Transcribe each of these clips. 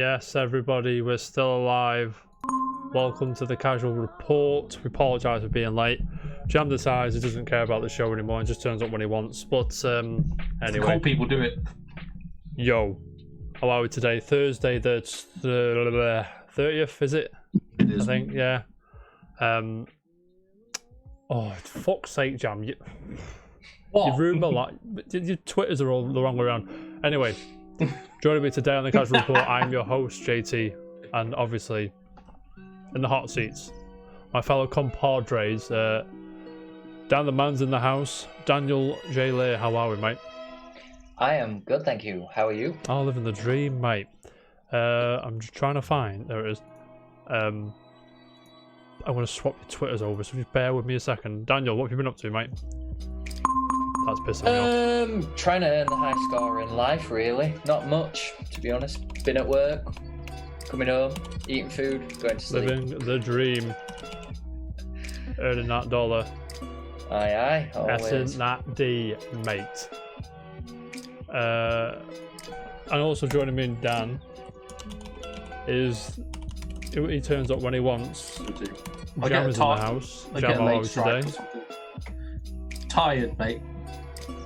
Yes, everybody, we're still alive. Welcome to the Casual Report. We apologise for being late. Jam decides he doesn't care about the show anymore and just turns up when he wants. But anyway. Cool people do it. Yo, how are we today? Thursday the 30th, is it? It is. I think, yeah. Oh, fuck's sake, Jam. You ruined my life. Your Twitters are all the wrong way around. Anyway, joining me today on the Casual Report, I'm your host, JT, and obviously, in the hot seats, my fellow compadres, Dan the Man's in the house, Daniel J. Lear, how are we, mate? I am good, thank you. How are you? Oh, living the dream, mate. I'm just trying to find, there it is. I want to swap your Twitters over, so just bear with me a second. Daniel, what have you been up to, mate? That's pissing me off. Trying to earn the high score in life, really. Not much, to be honest. Been at work, coming home, eating food, going to sleep. Living the dream. Earning that dollar. Aye, aye, always. Essing that D, mate. And also joining me and Dan is he turns up when he wants. Jam is in the house. Jam, how are we today? Tired, mate.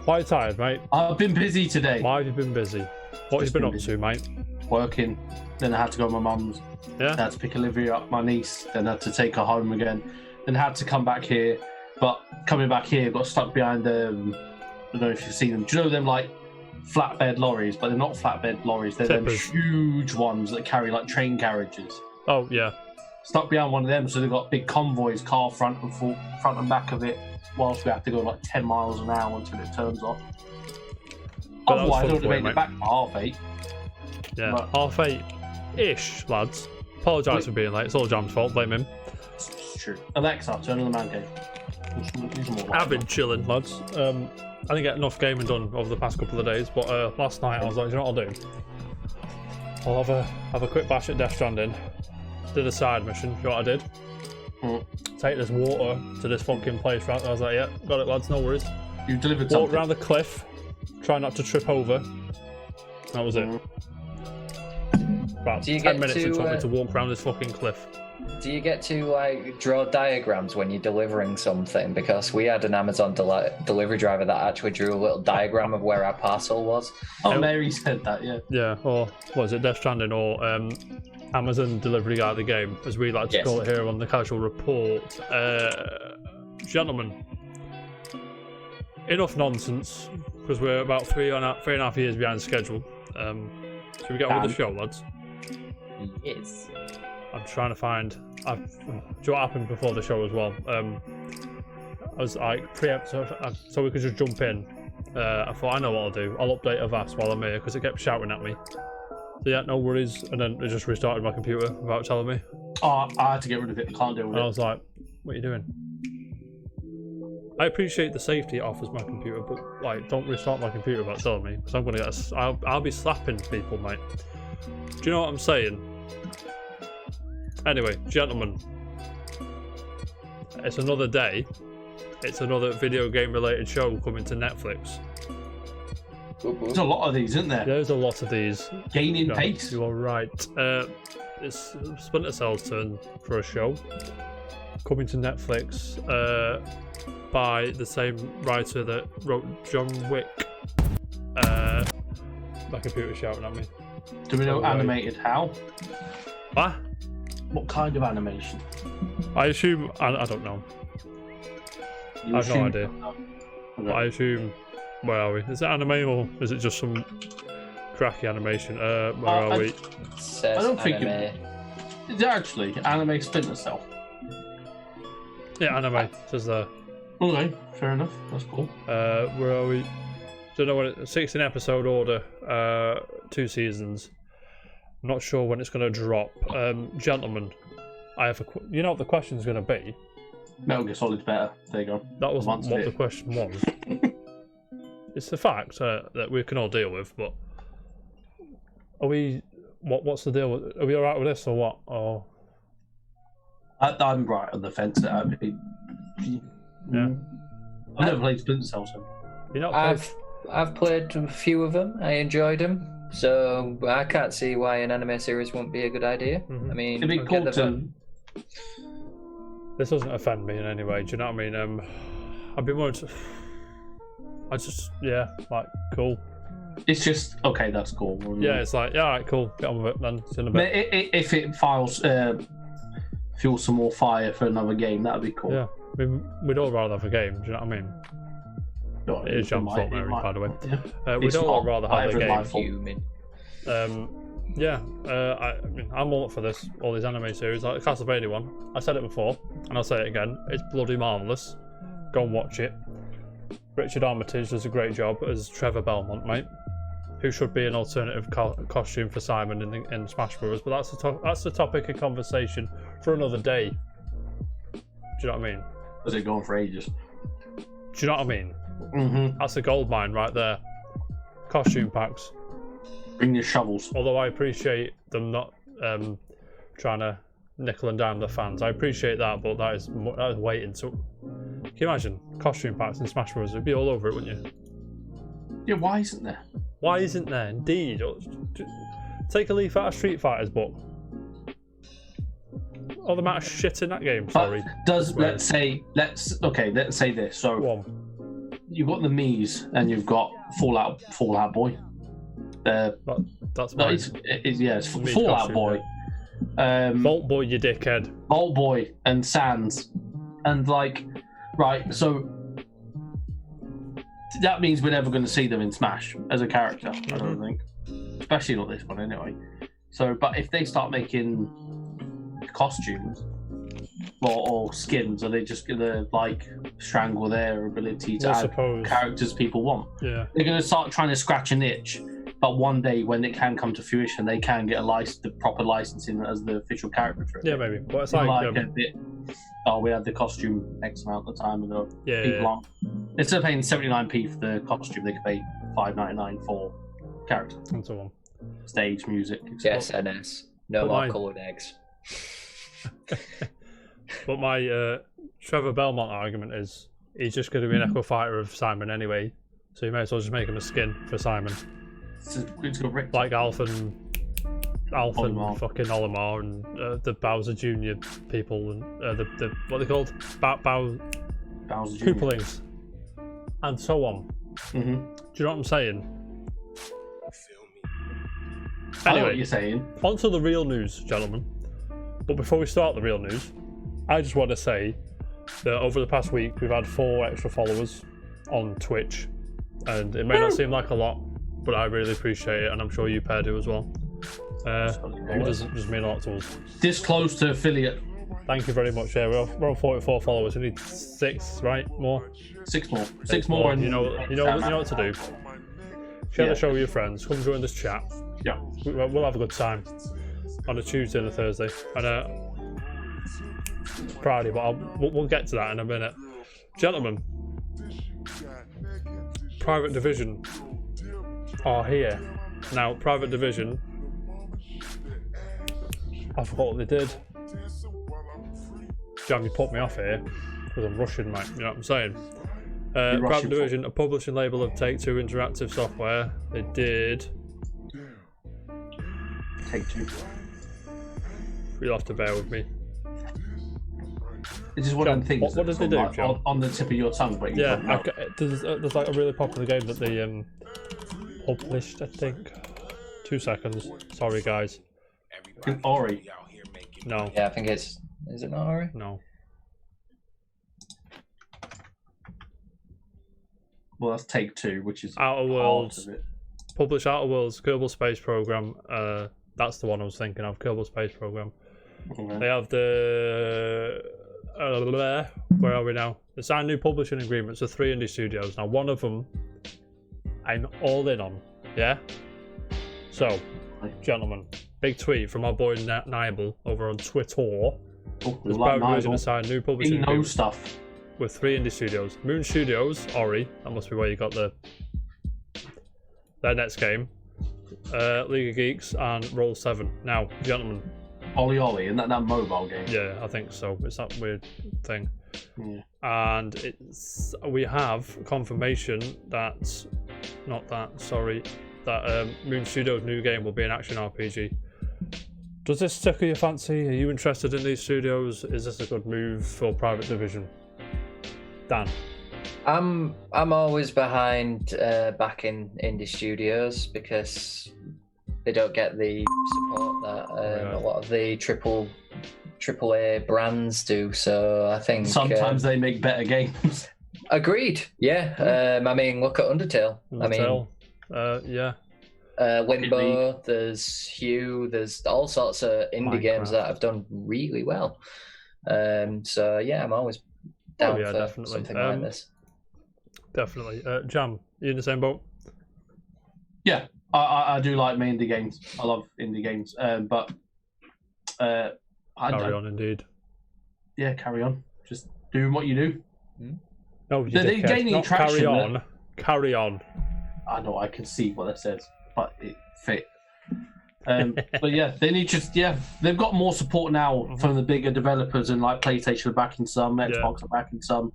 Why are you tired, mate? I've been busy today. Why have you been busy? What have you been up to, mate? Working. Then I had to go to my mum's. Yeah. I had to pick Olivia up, my niece. Then I had to take her home again. Then had to come back here. But coming back here, got stuck behind I don't know if you've seen them. Do you know them like flatbed lorries? But they're not flatbed lorries. They're them huge ones that carry like train carriages. Oh yeah. Stuck behind one of them, so they've got big convoys, car front and back of it. Whilst we have to go like 10 miles an hour until it turns off. But otherwise, I would have made it back by 8:30. Yeah, but 8:30-ish, lads. Apologise for being late. It's all Jam's fault. Blame him. It's true. Alexa, turn on the man cave. I've been chilling, lads. I didn't get enough gaming done over the past couple of days, but last night I was like, you know what I'll do? I'll have a quick bash at Death Stranding. Did a side mission. You know what I did? Take this water to this fucking place, right? I was like, yeah, got it, lads, no worries. You delivered something. Walk around the cliff, try not to trip over. That was it. About 10 minutes it took me to walk around this fucking cliff. Do you get to like draw diagrams when you're delivering something? Because we had an Amazon delivery driver that actually drew a little diagram of where our parcel was. Oh, Mary said that, yeah. Yeah, or was it Death Stranding or Amazon delivery guy of the game, as we like to call it here on the Casual Report. Gentlemen, enough nonsense, because we're about three and a half years behind schedule. Should we get on with the show, lads? Yes. I'm trying to find. Do you know what happened before the show as well? I was like preempt, so we could just jump in. I thought I know what I'll do. I'll update Avast while I'm here because it kept shouting at me. So yeah, no worries. And then it just restarted my computer without telling me. Oh, I had to get rid of it. I can't deal with it. I was like, what are you doing? I appreciate the safety it offers my computer, but like, don't restart my computer without telling me, because I'm gonna get. I'll be slapping people, mate. Do you know what I'm saying? Anyway, gentlemen, it's another day. It's another video game related show coming to Netflix. There's a lot of these, isn't there? There's a lot of these. Gaining pace. You are right. It's Splinter Cell's turn for a show. Coming to Netflix by the same writer that wrote John Wick. My computer's shouting at me. Do we know animated how? What? What kind of animation? I assume... I don't know. I have no idea. But I assume... Where are we? Is it anime or is it just some cracky animation? Where are we? I don't think it's actually anime Splinter Cell. Yeah, anime. Says there. Okay, fair enough. That's cool. Where are we? Don't know what it. 16 episode order. 2 seasons. I'm not sure when it's going to drop. Gentlemen, I have a. You know what the question's going to be? Metal Gear Solid's better. There you go. That wasn't what the question was. It's the fact that we can all deal with, but are we? What's the deal? Are we all right with this or what? Or I'm right on the fence. Yeah. I've never played Splinter Cell, so. You're not. I've played a few of them. I enjoyed them. So I can't see why an anime series wouldn't be a good idea. I mean, It'd be cool to. This doesn't offend me in any way. Do you know what I mean? I'd be more. I just like cool. It's just okay. That's cool. Yeah, it's like alright, cool. Get on with it then. See you in a But bit. if it fuels some more fire for another game, that'd be cool. Yeah, I mean, we'd all rather have a game. Do you know what I mean? No, It is Jam's fault, Mary, by the way. Yeah. We'd It's all not. rather have a Either my game. fault. Human. I mean, I'm all up for this. All these anime series, like the Castlevania one. I said it before, and I'll say it again. It's bloody marvelous. Go and watch it. Richard Armitage does a great job as Trevor Belmont, mate. Who should be an alternative costume for Simon in Smash Bros. But that's the topic of conversation for another day. Do you know what I mean? Was it going for ages? Do you know what I mean? Mm-hmm. That's a gold mine right there. Costume packs. Bring your shovels. Although I appreciate them not trying to nickel and dime the fans. I appreciate that, but that is waiting. So, can you imagine costume packs in Smash Bros? It'd be all over it, wouldn't you? Yeah, why isn't there? Why isn't there? Indeed. Take a leaf out of Street Fighter's book. All the amount of shit in that game. Sorry. Let's say this. So Go on. you've got the Mii's and you've got Fallout Boy. That's No, mine. it's Mii Fallout costume, Boy. Vault Boy, you dickhead. Bolt Boy and Sans, and so that means we're never going to see them in Smash as a character. I don't think, especially not this one anyway. So, but if they start making costumes or skins, are they just gonna strangle their ability to add characters people want? Yeah. They're gonna start trying to scratch an itch. But one day, when it can come to fruition, they can get the proper licensing as the official character for it. Yeah, maybe. But it's we had the costume X amount of time ago. Yeah. People aren't. Instead of paying 79p for the costume, they could pay $5.99 for character, And so on. stage, music. Yes, NS. No But more mine- coloured eggs. But my Trevor Belmont argument is he's just going to be an echo fighter of Simon anyway, so you may as well just make him a skin for Simon. It's got Rick. Like Alf and Olimar. fucking Olimar and the Bowser Jr. people and the what are they called? Bowser Jr. Koopalings. And so on. Mm-hmm. Do you know what I'm saying? I know what Anyway, you're saying. on to the real news, gentlemen. But before we start the real news, I just want to say that over the past week we've had 4 extra followers on Twitch, and it may not seem like a lot, but I really appreciate it, and I'm sure you pair do as well. It doesn't just mean a lot to us. This close to affiliate. Thank you very much. Yeah, we're on 44 followers. We need 6, right? More. 6 more. 6 more. And You know what to do. Share the show with your friends. Come join this chat. Yeah. We'll have a good time on a Tuesday and a Thursday and a Friday, but we'll get to that in a minute. Gentlemen, Private Division are here. Now, Private Division, I forgot what they did. Jam, you put me off here because I'm rushing, mate. You know what I'm saying? Private Division, a publishing label of Take-Two Interactive Software. They did. Take-Two. You'll have to bear with me. It's just one of them things. What did they do, John? On the tip of your tongue, but you don't know. There's like a really popular game that they published, I think. 2 seconds. Sorry, guys. Ori. No. Yeah, I think it's. Is it not Ori? No. Well, that's Take-Two, which is Outer part Worlds. of it. Publish Outer Worlds, Kerbal Space Program. That's the one I was thinking of, Kerbal Space Program. Okay. They have the... where are we now? They signed new publishing agreements with 3 indie studios. Now, one of them, I'm all in on. Yeah? So, gentlemen, big tweet from our boy Nibel over on Twitter. There's Private Division has signed new publishing He knows agreements stuff. with 3 indie studios. Moon Studios, Ori, that must be where you got their next game. League of Geeks and Roll7. Now, gentlemen. Ollie, and that mobile game. Yeah, I think so. It's that weird thing. Yeah. And we have confirmation that, that Moon Studios' new game will be an action RPG. Does this tickle your fancy? Are you interested in these studios? Is this a good move for Private Division? Dan? I'm always behind backing indie studios because they don't get the support that a lot of the AAA brands do. So I think sometimes they make better games. Agreed. Yeah. I mean, look at Undertale. Yeah. Limbo. There's Hue. There's all sorts of indie games that have done really well. So yeah, I'm always down for definitely. something like this. Definitely. Jam, you in the same boat? Yeah, I do like my indie games. I love indie games. But carry on, indeed. Yeah, carry on. Just doing what you do. No, you they're gaining not traction. Carry on. Carry on. I know, I can see what it says, but it fit. But yeah, they need they've got more support now from the bigger developers, and like PlayStation are backing some, Xbox are backing some,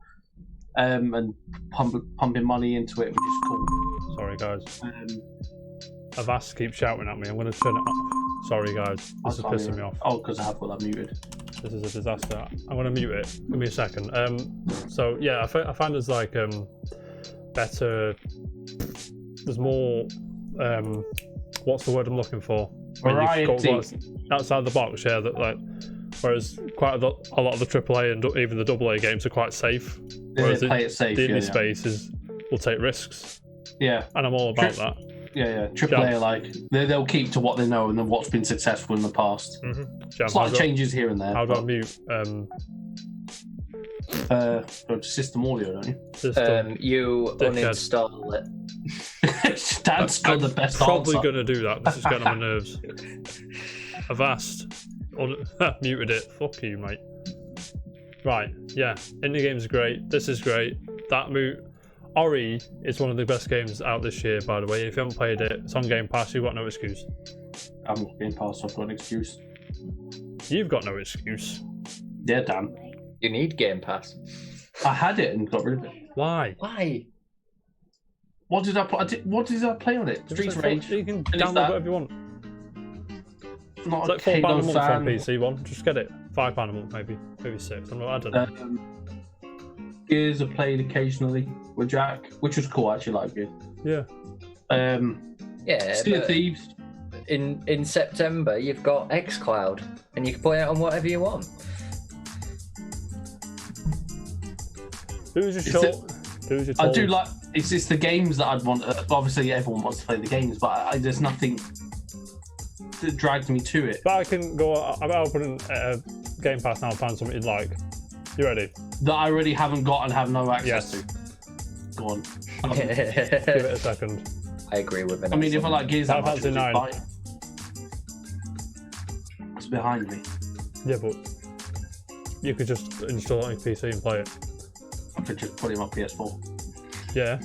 and pumping money into it, which is cool. Sorry, guys. Avast keeps shouting at me. I'm going to turn it off. Sorry, guys. This is pissing me off. Oh, because I have got that muted. This is a disaster. I'm going to mute it. Give me a second. So yeah, I find there's like better. There's more. What's the word I'm looking for? Variety. Outside the box, yeah. That like, whereas quite a lot of the AAA and even the AA games are quite safe. Whereas they play it safe. The indie space will take risks. Yeah. And I'm all about that. Yeah. AAA are like they'll keep to what they know and then what's been successful in the past. Slight changes here and there. How do I mute? Go to system audio, don't you? You uninstall it. Dad's got the best probably answer. going to do that. This is getting on my nerves. Avast. Muted it. Fuck you, mate. Right, yeah. Indie games are great. This is great. Ori is one of the best games out this year, by the way. If you haven't played it, it's on Game Pass. You've got no excuse. I'm on Game Pass, so I've got an excuse. You've got no excuse. Yeah, damn. You need Game Pass. I had it and got rid of it. Why? What did I play? What did I play on it? Streets of Rage. You can download whatever you want. Not it's like £4 a month fan. on PC one. Just get it. £5 a month, maybe £6. I don't know. Gears I played occasionally with Jack, which was cool. I actually like it. Yeah. Sea of Thieves. In September, you've got xCloud, and you can play it on whatever you want. Who's your I do like. It's just the games that I'd want. Obviously, everyone wants to play the games, but there's nothing that drags me to it. But I can go. I'll open Game Pass now and find something you'd like. You ready? That I already haven't got and have no access to. Go on. Give it a second. I agree with it. I mean, if I like Gears that much, Fantasy 9. It's behind me. Yeah, but you could just install it on your PC and play it. I could just put it on my PS4. Yeah.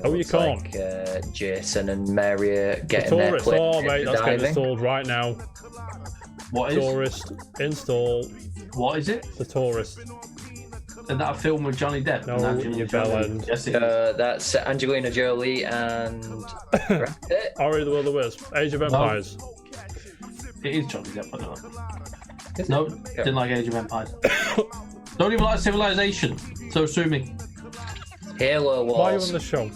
You can't. Like, Jason and Mary are getting their clip. Oh, mate, that's getting installed right now. What is? Tourist. Install. What is it? The Tourist. Is that a film with Johnny Depp? No, you bellend. Yes, it is. That's Angelina Jolie and... Ori the Will of the Wisp. Age of Empires. It is Johnny Depp, I don't know. No, didn't like Age of Empires. Don't even like Civilization, so sue me. Halo Wars. Why are you on the show?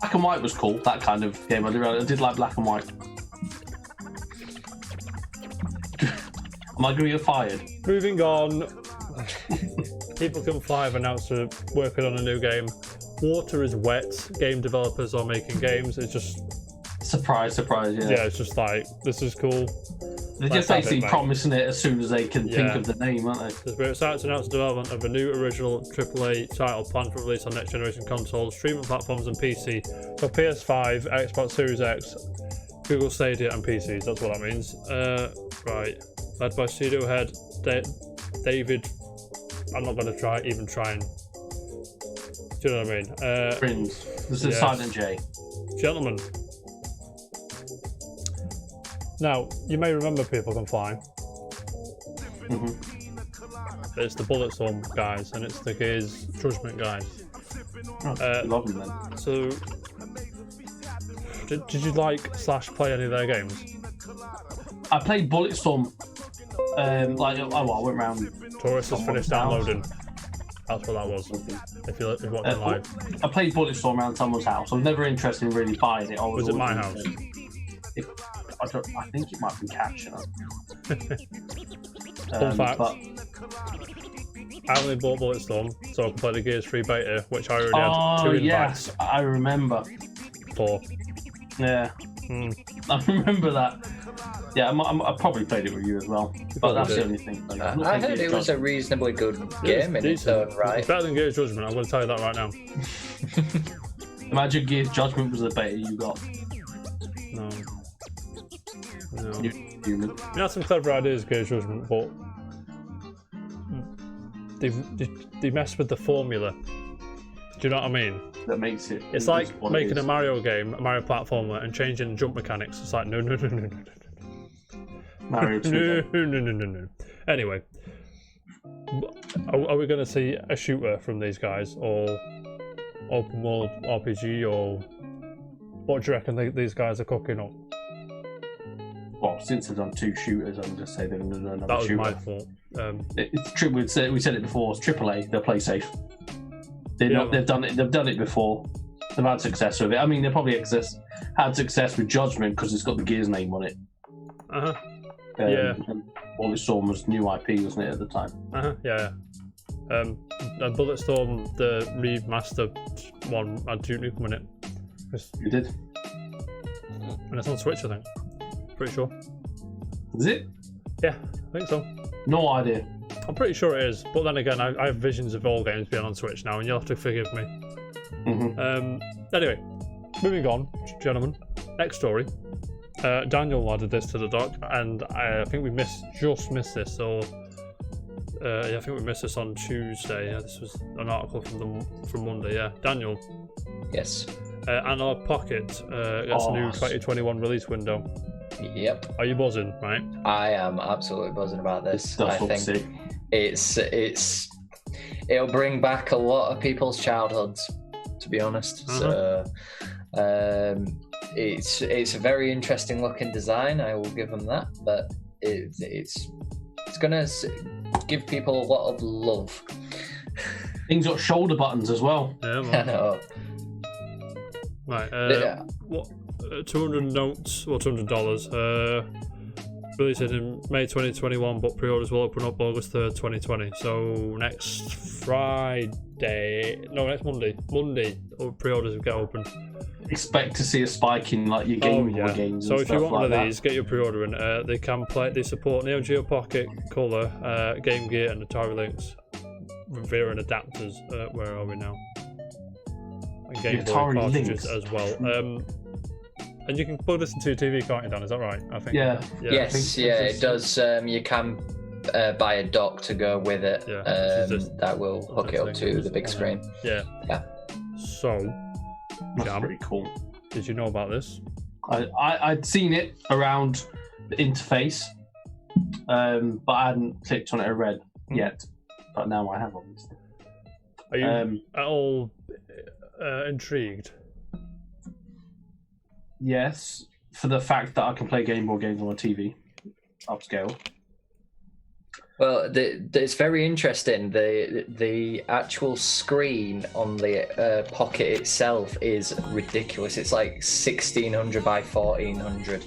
Black and White was cool, that kind of game. I did like Black and White. Am I going to get fired? Moving on. People Can Fly have announced they're working on a new game. Water is wet. Game developers are making games. It's just... Surprise, yeah. Yeah, it's just like, this is cool. They're just basically promising it as soon as they can think of the name, aren't they? We're excited to announce the development of a new original AAA title planned for release on next generation consoles, streaming platforms and PC. So PS5, Xbox Series X, Google Stadia and PCs, that's what that means. Right. Led by studio head David. I'm not going to try and... Do you know what I mean? Prince. This is Silent J. Gentlemen. Now, you may remember People Can Fly. It's the Bulletstorm guys, and it's the Gears Judgment guys. Love them then. So, Did you like / play any of their games? I played Bulletstorm. I went round. Taurus has finished downloading. That's what that was. If you're watching live. I played Bulletstorm around someone's house. I was never interested in really buying it. Was it my house? I think it might be Catch. Fun fact. I only bought Bulletstorm so I could play the Gears 3 beta, which I already had 2 invites. Yes, I remember. For. Yeah. I remember that. Yeah, I probably played it with you as well. But that's the only thing. I heard it was a reasonably good game in its own right. It's better than Gears Judgment, I'm going to tell you that right now. Imagine Gears Judgment was the beta you got. No. Human. You had some clever ideas, Gears Judgment, but they mess with the formula. Do you know what I mean? That makes it. It's like making a Mario game, a Mario platformer, and changing jump mechanics. It's like no. Mario 2. No. Anyway, are we going to see a shooter from these guys, or open world RPG, or what do you reckon these guys are cooking up? Well, since they've done 2 shooters, I'm just saying they're going to do another That was shooter. my fault. It's true. We said it before. It's AAA. They'll play safe. They've done it. They've done it before. They've had success with it. I mean, they probably had success with Judgment because it's got the Gears name on it. Yeah. Bulletstorm was new IP, wasn't it, at the time? Yeah. Bulletstorm, the remastered one, had Duke Nukem in it. You did. And it's on Switch, I think. Pretty sure. Is it? Yeah, I think so. No idea. I'm pretty sure it is, but then again, I have visions of all games being on Switch now, and you'll have to forgive me. Anyway, moving on, gentlemen. Next story. Daniel added this to the doc, and I think we just missed this. So, I think we missed this on Tuesday. This was an article from Monday. Yeah, Daniel. Yes. Analog Pocket gets a new 2021 release window. Yep. Are you buzzing, right? I am absolutely buzzing about this. I think it'll bring back a lot of people's childhoods, to be honest. So it's a very interesting looking design. I will give them that, but it's gonna give people a lot of love. Things got shoulder buttons as well. Yeah, I know. Right. What? $200. Released in May 2021, but pre-orders will open up August 3rd, 2020. So next Friday, no, next Monday, pre-orders will get open. Expect to see a spike in like your Game Boy games. So and if you want like one of these, get your pre-order in. They can play. They support Neo Geo Pocket, Color, Game Gear, and Atari Lynx, Revere and adapters. Where are we now? And Game Boy cartridges as well. And you can plug this into your TV, can't you, Dan? Is that right? I think. Yeah. Yes. It does. You can buy a dock to go with it. Yeah. That will hook it up to the big screen. Yeah. So, that's pretty cool. Did you know about this? I'd seen it around the interface, but I hadn't clicked on it or read yet. But now I have, obviously. Are you at all intrigued? Yes, for the fact that I can play Game Boy games on my TV, upscale. Well, it's very interesting. The actual screen on the Pocket itself is ridiculous. It's like 1600 by 1400.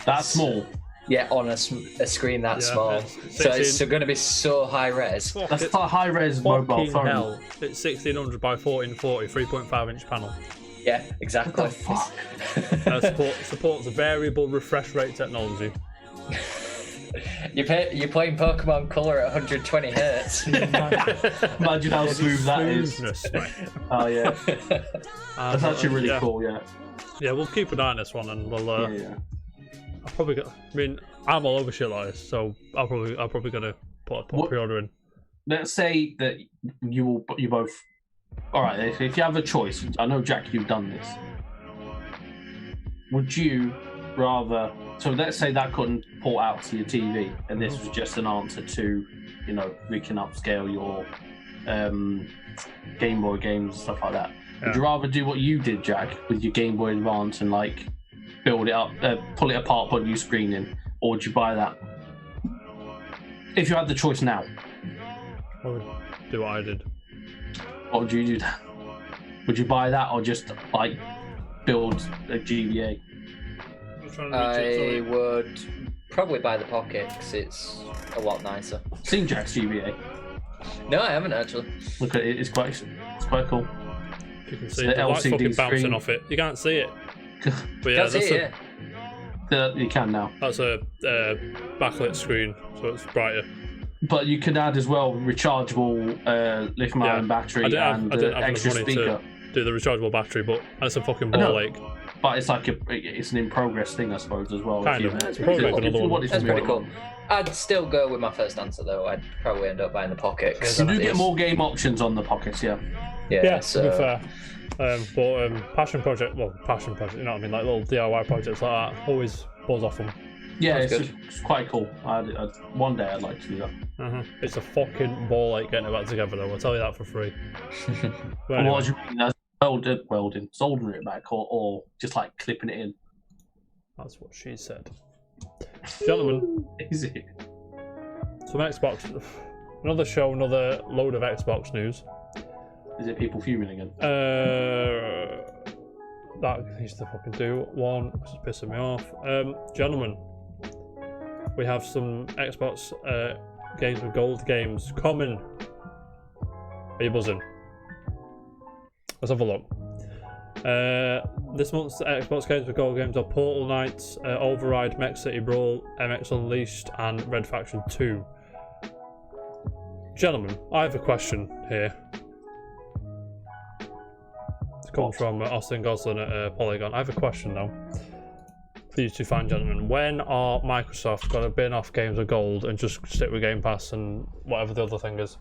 That's small. Yeah, on a screen that small. So it's going to be so high res. That's like high res mobile phone. Hell, it's 1600 by 1440, 3.5-inch panel. Yeah, exactly. What the fuck? Supports variable refresh rate technology. You're playing Pokemon Color at 120 hertz. Imagine how smooth that is. Right. Oh yeah, that's actually really cool. Yeah. Yeah, we'll keep an eye on this one, and we'll. I'll probably get. I mean, I'm all over shit like this, so I'll probably gonna put a pre-order in. Let's say that you both. All right, if you have a choice, I know Jack, you've done this. Would you rather? So let's say that couldn't port out to your TV, and this was just an answer to, we can upscale your Game Boy games and stuff like that. Would you rather do what you did, Jack, with your Game Boy Advance and like build it up, pull it apart, put a new screen in, or would you buy that? If you had the choice now, I would do what I did. what would you do? Would you buy that or just like build a GBA? I would probably buy the Pocket because it's a lot nicer. Seen Jack's GBA? No, I haven't actually. Look at it; it's quite cool. You can see the light's fucking bouncing off it. You can't see it. But yeah, Can't see it, You can now. that's a backlit screen, so it's brighter. But you can add as well rechargeable lithium-ion battery and extra speaker. Do the rechargeable battery, but that's a fucking ball ache. But it's like it's an in-progress thing, I suppose, as well. Kind of. Probably make another one. That's pretty cool. I'd still go with my first answer though. I'd probably end up buying the Pocket. You do get more game options on the Pockets, yeah. Yeah, so... to be fair. But passion project, you know what I mean, like little DIY projects like that, always buzz off them. Yeah, it's quite cool. One day I'd like to do that. It's a fucking ball like getting it back together though, I'll tell you that for free. But anyway. What do you mean? Welding, soldering it back, or just like clipping it in? That's what she said. Gentlemen, Is it? some Xbox, another show, another load of Xbox news. Is it people fuming again? That needs to fucking do one, because it's pissing me off. Gentlemen, we have some Xbox games with gold games coming. Are you buzzing? Let's have a look. This month's Xbox games with gold games are Portal Knights, Override, Mech City Brawl, MX Unleashed, and Red Faction 2. Gentlemen, I have a question here. It's come from Austin Goslin at Polygon. I have a question now for you two fine gentlemen. When are Microsoft going to bin off games of gold and just stick with Game Pass and whatever the other thing is?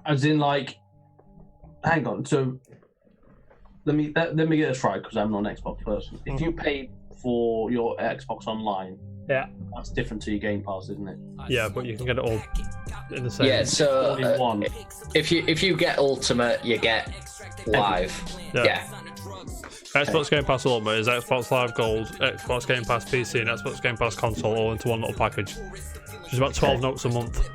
As in, like, hang on. So let me get this right, because I'm not an Xbox person. If you pay for your Xbox Online, that's different to your Game Pass, isn't it? Yeah, but you can get it all in the same. Yeah, so if you get Ultimate, you get Live. Yeah. Xbox Game Pass Ultimate is Xbox Live Gold, Xbox Game Pass PC, and Xbox Game Pass Console all into one little package. Which is about 12 notes a month.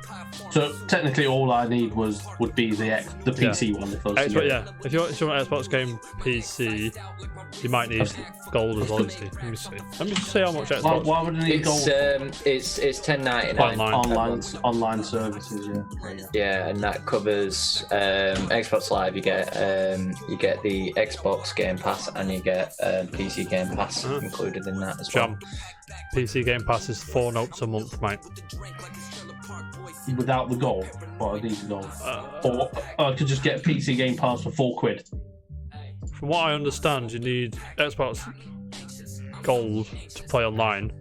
So technically, all I need would be the PC one. If you want Xbox Game PC, you might need gold as well. Let me just see how much Xbox. Why would I need gold? It's $10.99. Online services, Yeah, and that covers Xbox Live. You get the Xbox Game Pass and you get PC Game Pass included in that as well. PC Game Pass is 4 notes a month, mate. Without the gold, what are these gold? Or I could just get PC Game Pass for £4. From what I understand, you need Xbox Gold to play online,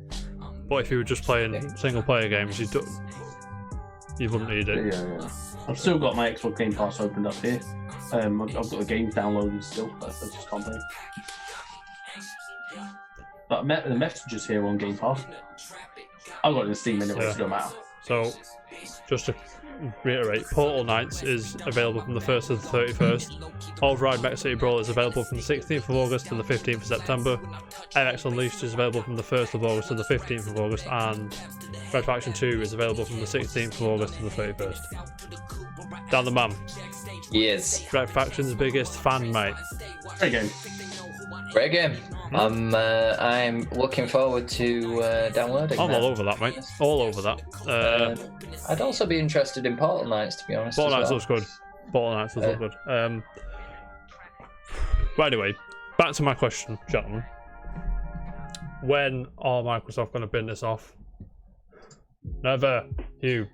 but if you were just playing single player games, you wouldn't need it. Yeah. I've still got my Xbox Game Pass opened up here. I've got the games downloaded still, but I just can't play. But the messages here on Game Pass. I've got it in Steam anyway, so it doesn't matter. So, just to reiterate, Portal Knights is available from the 1st to the 31st. Override Mech City Brawl is available from the 16th of August to the 15th of September. MX Unleashed is available from the 1st of August to the 15th of August. And Red Faction 2 is available from the 16th of August to the 31st. Dan the man. Yes. Red Faction's biggest fan, mate. Great game. Great game. I'm looking forward to downloading. I'm all over that, mate. All over that. I'd also be interested in Portal Knights, to be honest. Portal Knights looks good. Portal Knights looks good. But anyway, back to my question, gentlemen. When are Microsoft going to bin this off? Never. Hugh.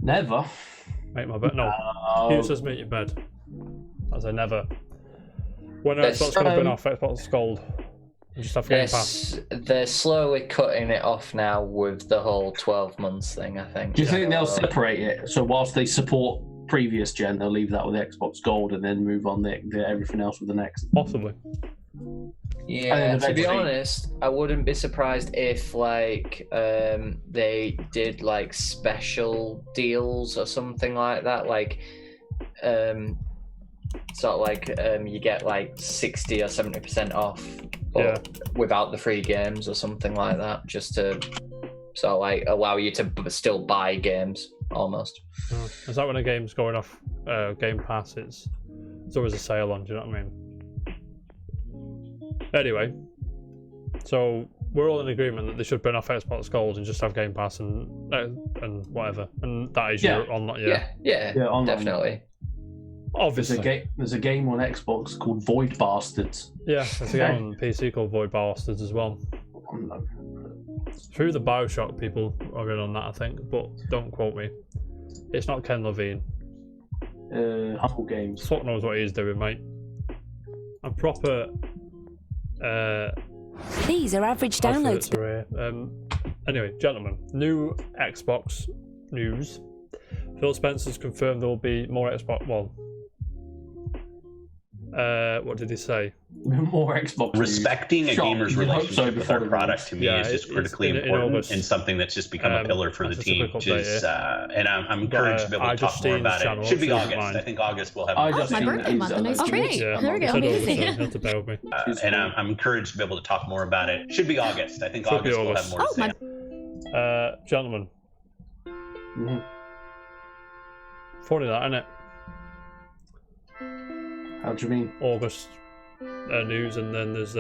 Never. Make my bed. No. Hugh says make your bed. I say never. When are Xbox going to bin off Xbox Gold? Just have Game Pass. They're slowly cutting it off now with the whole 12 months thing, I think. Do you think they'll separate it? So whilst they support previous gen, they'll leave that with Xbox Gold and then move on the everything else with the next? Possibly. Yeah, to be eventually- honest, I wouldn't be surprised if like they did like special deals or something like that. Like sort of like you get like 60 or 70% off, but without the free games or something like that, just to sort of like allow you to still buy games almost. Is that when a game's going off Game Pass? It's always a sale on. Do you know what I mean? Anyway, so we're all in agreement that they should burn off Xbox Gold and just have Game Pass and whatever, and that is your on. Yeah, online. definitely. Obviously, there's a game on Xbox called Void Bastards. Yeah, there's a game on PC called Void Bastards as well. Through the Bioshock people are in on that, I think, but don't quote me. It's not Ken Levine. Humble Games. Fuck knows what he's doing, mate. A proper. These are average downloads. Anyway, gentlemen, new Xbox news. Phil Spencer's confirmed there will be more Xbox. Well, what did he say? More Xbox. Respecting a gamer's relationship with their product to me is just critically important and something that's just become a pillar for the team. And I'm encouraged to be able to talk more about it. It should be August. I think August will have. My birthday month, a nice treat. There we go. And I'm encouraged to be able to talk more about it. Should be August. I think August will have more to say. Gentlemen. Funny that, isn't it? How do you mean? August news, and then there's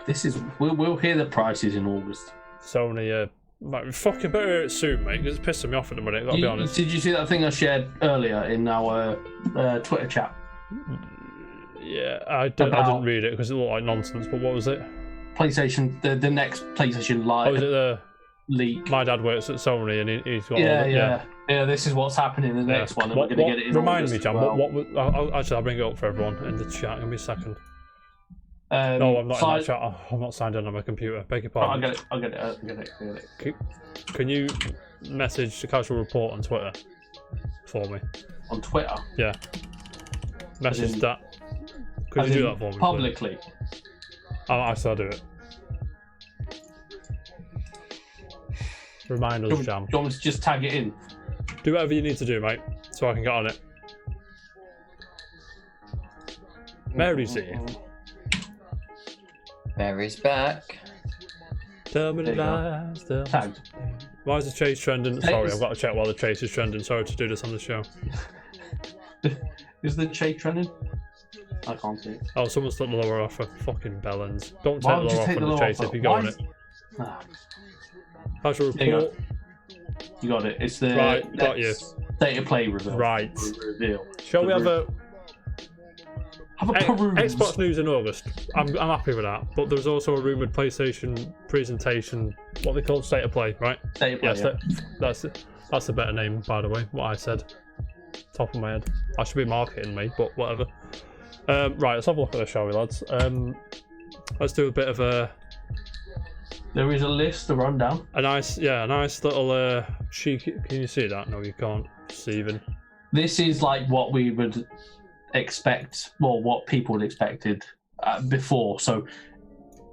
This is we'll hear the prices in August. Sony. Fucking better hear it soon, mate. Because it's pissing me off at the minute. Gotta be honest. Did you see that thing I shared earlier in our Twitter chat? Yeah, I didn't read it because it looked like nonsense. But what was it? PlayStation, the next PlayStation Live. Oh, was it the leak? My dad works at Sony, and he's got Yeah, this is what's happening in the next one, and we're going to get it in Remind August me, Jan, I'll bring it up for everyone in the chat. Give me a second. No, I'm not in that chat. I'm not signed in on my computer. Beg your pardon. I'll get it. Can you message the Casual Report on Twitter for me? On Twitter? Yeah. Message that. Could you do that for me? Publicly? I'll do it. Remind us, Jam. Do you want me to just tag it in? Do whatever you need to do, mate, so I can get on it. Mary's here. Mary's back. Tell me the lies. Tagged. Why is the chase trending? Sorry, I've got to check while the chase is trending. Sorry to do this on the show. Is the chase trending? I can't see it. Oh, someone's took the lower offer. Fucking bellends. Don't take the lower offer on the chase if you go on it. Casual Report. You got it. It's the right. Got you. State of play reveal. Right. Reveal. Shall we have a peruse? Xbox news in August? I'm happy with that. But there's also a rumored PlayStation presentation. What they call State of Play, right? State of Play. Yes, that's a better name, by the way. What I said, top of my head. I should be marketing me, but whatever. Right. Let's have a look at this, shall we, lads? Let's do a bit of a. There is a list, a rundown. A nice little chic. Can you see that? No, you can't. Steven. This is like what we would expect, well, what people had expected before. So,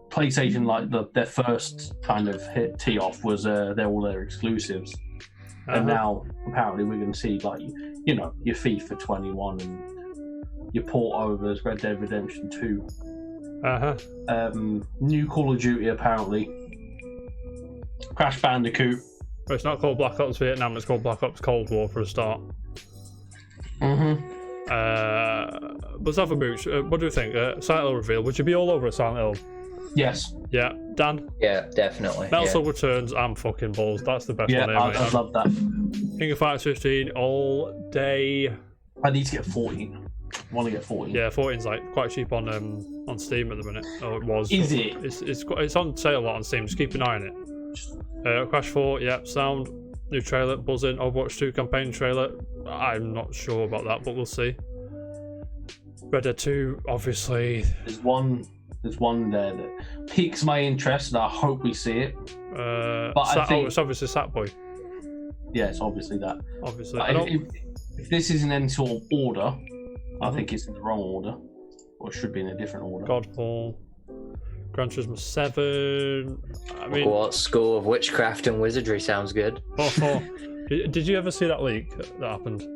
PlayStation, like their first kind of tee off was they're all their exclusives, and now apparently we're going to see like your FIFA 21 and your port overs, Red Dead Redemption 2. New Call of Duty apparently. Crash Bandicoot. But it's not called Black Ops Vietnam, it's called Black Ops Cold War for a start. But let's have a mooch. What do you think? Silent Hill reveal. Would you be all over a Silent Hill? Yes. Yeah. Dan? Yeah, definitely. Metal Slug Returns, I'm fucking balls. That's the best one ever. I love that. King of Fighters 15 all day. I need to get 14. I want to get 14. Yeah, 14's like quite cheap on Steam at the minute. Oh, it was. Is it? It's on sale a lot on Steam. Just keep an eye on it. Crash 4, yeah, sound. New trailer, buzzing. Overwatch 2 campaign trailer. I'm not sure about that, but we'll see. Red Dead 2, obviously. There's one there that piques my interest, and I hope we see it. But I think it's obviously Sackboy. Yeah, it's obviously that. Obviously. If this is in any sort of order, I think it's in the wrong order. or it should be in a different order. Godfall, Gran Turismo 7. I mean, what School of Witchcraft and Wizardry sounds good. Did you ever see that leak that happened?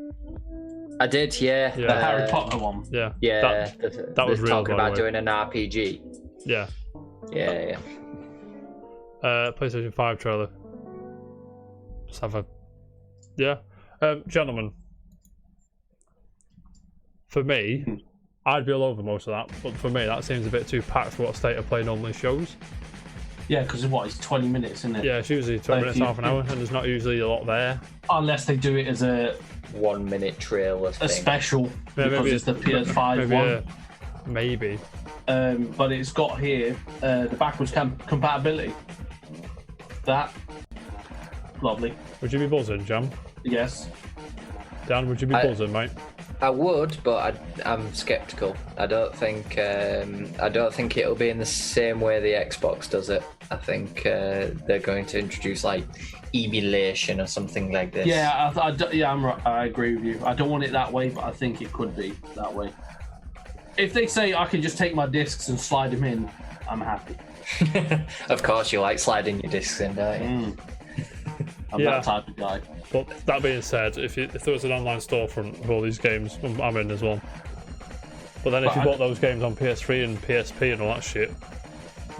I did, yeah. The Harry Potter one. Yeah. Yeah. That was real. Talking about doing an RPG. Yeah. Yeah. PlayStation 5 trailer. Let's have a. Yeah. Gentlemen. For me, I'd be all over most of that, but for me, that seems a bit too packed for what State of Play normally shows. Yeah, because it's 20 minutes, isn't it? Yeah, it's usually 20 minutes, half an hour, and there's not usually a lot there. Unless they do it as a 1 minute trailer thing. A special, because it's the PS5 one. Maybe. But it's got here the backwards compatibility. That. Lovely. Would you be buzzing, Jam? Yes. Dan, would you be buzzing, mate? I would, but I'm skeptical. I don't think it'll be in the same way the Xbox does it. I think they're going to introduce like emulation or something like this. Yeah, I'm right. I agree with you. I don't want it that way, but I think it could be that way. If they say I can just take my discs and slide them in, I'm happy. Of course, you like sliding your discs in, don't you? I'm that type of guy. But that being said, if there was an online storefront of all these games, I'm in as well. But then if you bought those games on PS3 and PSP and all that shit,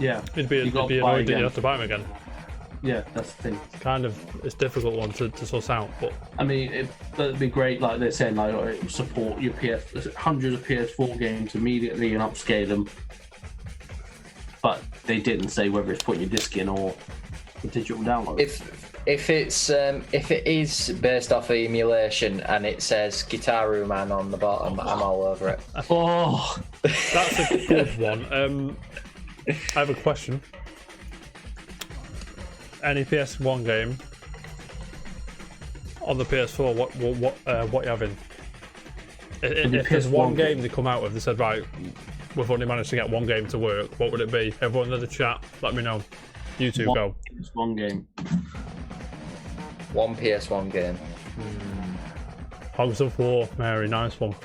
it'd be annoyed that you have to buy them again. Yeah, that's the thing. It's a difficult one to suss out, but I mean, it'd be great, like they're saying, like it will support your hundreds of PS4 games immediately and upscale them. But they didn't say whether it's putting your disc in or the digital download. If it is based off of emulation and it says Guitar Man on the bottom, I'm all over it. Oh, that's a good one. I have a question. Any PS1 game on the PS4? What you having? If there's one game they come out with, they said, right, we've only managed to get one game to work. What would it be? Everyone in the chat, let me know. You two go. One game. One PS1 game. Hogs of War, Mary, nice one.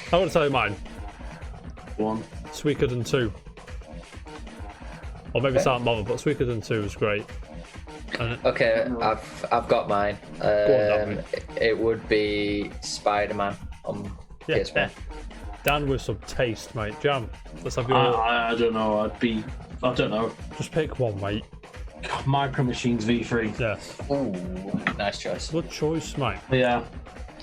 I'm going to tell you mine. One. Suikoden 2. Or maybe Silent Mother, but Suikoden 2 was great. Okay, I've got mine. It would be Spider-Man on PS1. Yeah. Dan with some taste, mate. Jam, let's have your... I don't know. I don't know. Just pick one, mate. Micro Machines V3. Yes. Ooh, nice choice. Good choice, mate. Yeah.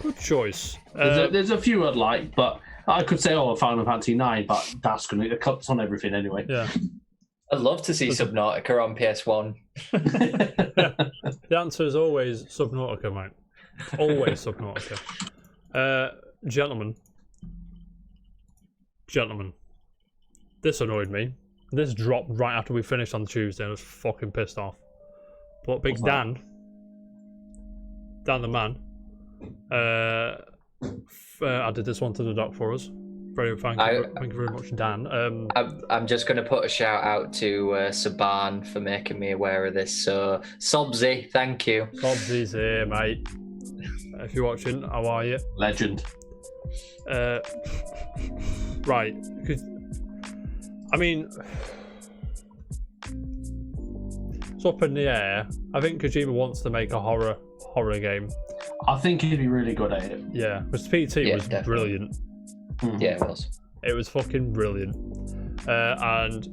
Good choice. There's a few I'd like, but I could say, Final Fantasy 9, but that's going to cut on everything anyway. Yeah. I'd love to see Subnautica on PS1. The answer is always Subnautica, mate. Always Subnautica. Gentlemen, this annoyed me. This dropped right after we finished on Tuesday and I was fucking pissed off. But Big Dan the man, added this one to the doc for us. Thank you very much, Dan. I'm just going to put a shout out to Saban for making me aware of this. So, Sobsy, thank you. Sobsy's here, mate. If you're watching, how are you? Legend. Right. I mean, it's up in the air. I think Kojima wants to make a horror game. I think he'd be really good at it. Yeah, because PT was definitely brilliant. Mm-hmm. Yeah, it was. It was fucking brilliant. And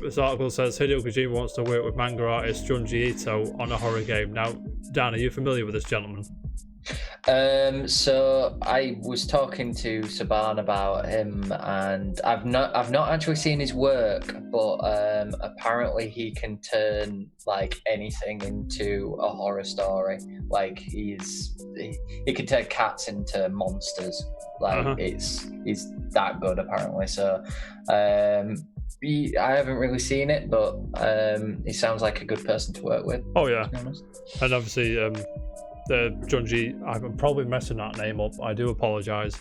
this article says Hideo Kojima wants to work with manga artist Junji Ito on a horror game. Now, Dan, are you familiar with this gentleman? So I was talking to Saban about him, and I've not actually seen his work, but apparently he can turn like anything into a horror story. Like he can turn cats into monsters. Like he's that good apparently. So I haven't really seen it, but he sounds like a good person to work with. Oh yeah, and obviously. Junji, I'm probably messing that name up. I do apologise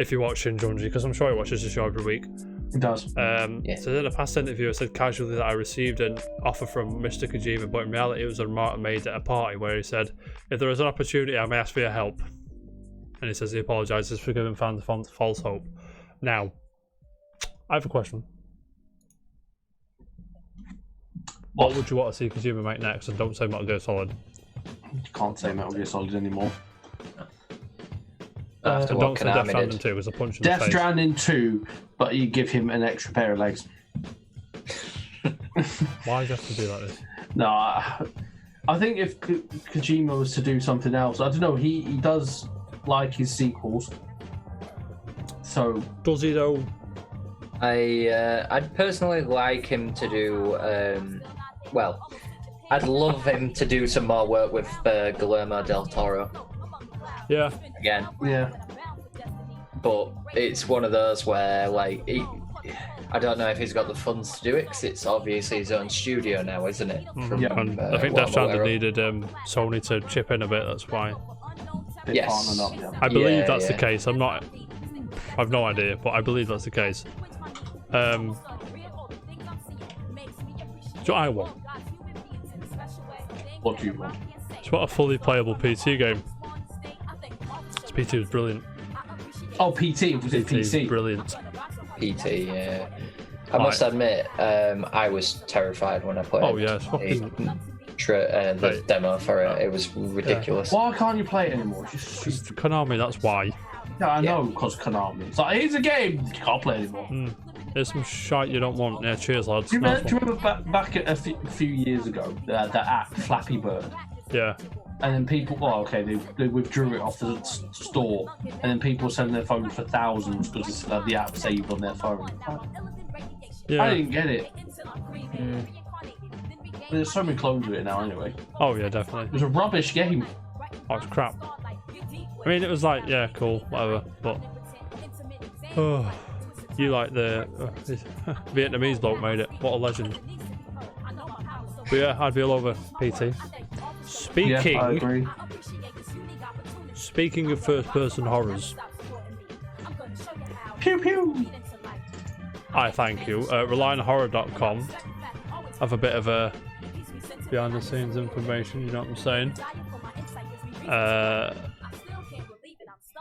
if you're watching Junji, because I'm sure he watches the show every week. He does. So in a past interview, I said casually that I received an offer from Mr. Kojima, but in reality, it was a remark made at a party where he said, "If there is an opportunity, I may ask for your help." and he says he apologises for giving fans false hope. Now, I have a question. What would you want to see Kojima make next? And don't say Metal Gear Solid. You can't say Metal Gear Solid anymore. After what don't say Death Konami Stranding did. 2 was a punch in the Death face. Stranding 2, but you give him an extra pair of legs. Why do you have to do like this? No, I think if Kojima was to do something else, I don't know, he does like his sequels. So does he though? I'd personally like him to do. Well, I'd love him to do some more work with Guillermo del Toro. Yeah. Again. Yeah. But it's one of those where, like, I don't know if he's got the funds to do it, because it's obviously his own studio now, isn't it? From, I think Death Stranding needed Sony to chip in a bit. That's why. Yes. I believe that's the case. I've no idea, but I believe that's the case. Do what I want? What do you want? It's what a fully playable PT game. This PT was brilliant. Oh, PT? Was it PC? Brilliant. PT, yeah. I must admit, I was terrified when I played. Oh yeah, it's fucking... the demo for it. It was ridiculous. Yeah. Why can't you play it anymore? It's just Konami, that's why. Yeah, I know, because Konami. It's like, here's a game, you can't play anymore. There's some shite you don't want. Yeah, cheers, lads. Do you remember back a few years ago, that app, Flappy Bird? Yeah. And then people, they withdrew it off the store, and then people were selling their phones for thousands because they still had the app saved on their phone. Yeah. I didn't get it. There's so many clones of it now anyway. Oh yeah, definitely. It was a rubbish game. Oh, it's crap. I mean, it was like, yeah, cool, whatever, but... Oh, you like the... Vietnamese bloke made it. What a legend. But yeah, I'd be all over PT. Speaking... Yeah, I agree. Speaking of first-person horrors... Pew pew! I thank you. RelyOnHorror.com have a bit of a behind-the-scenes information, you know what I'm saying?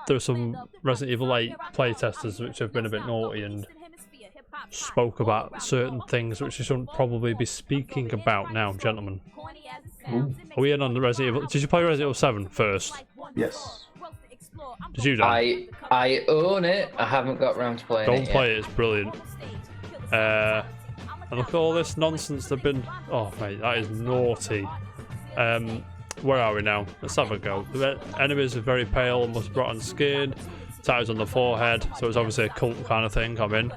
There were some Resident Evil 8 playtesters which have been a bit naughty and spoke about certain things which you shouldn't probably be speaking about now, gentlemen. Ooh. Are we in on the Resident Evil? Did you play Resident Evil 7 first? Yes. Did you, Dan? I own it. I haven't got round to playing it. Don't play it, it's brilliant. And look at all this nonsense they've been... Oh, mate, that is naughty. Where are we now? Let's have a go. The enemies are very pale, almost brought skin, tattoos on the forehead, so it's obviously a cult kind of thing. I'm in.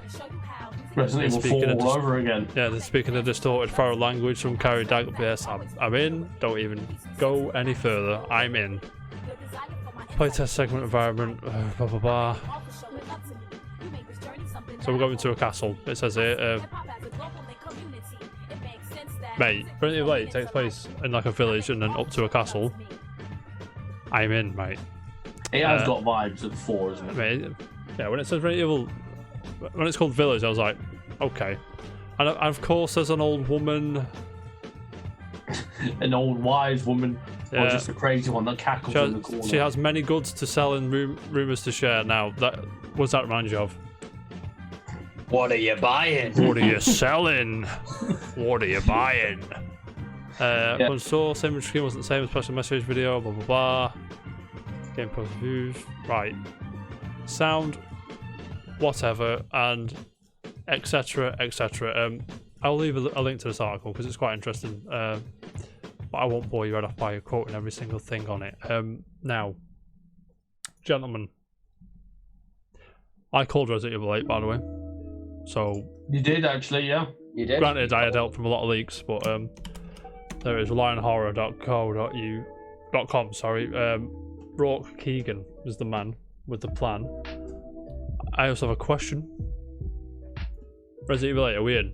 Resident Evil 4 all over again. Yeah, they're speaking a distorted foreign language from Carrie Dag. Yes, I'm in. Don't even go any further. I'm in. Playtest segment environment. Blah blah blah. So we're going to a castle. It says here. Mate, Resident Evil 8 takes place in like a village and then up to a castle. I'm in, mate. It has got vibes of 4, isn't it? Mate, yeah, when it says Resident Evil, when it's called Village, I was like, okay. And of course, there's an old woman. An old wise woman. Yeah. Or just a crazy one that cackles in the corner. She has many goods to sell and rumours to share. Now, what does that remind you of? What are you buying? What are you selling? What are you buying? One source, image screen wasn't the same as special message video, blah blah blah. Game post views, right. Sound, whatever, and etc. etc. I'll leave a link to this article because it's quite interesting. But I won't bore you right off by quoting every single thing on it. Now, gentlemen, I called Resident Evil 8, by the way. So you did actually, yeah. You did. Granted, I had help from a lot of leaks, but there is RelyOnHorror.com. Sorry, Rourke Keegan is the man with the plan. I also have a question. Resident Evil 8, are we in?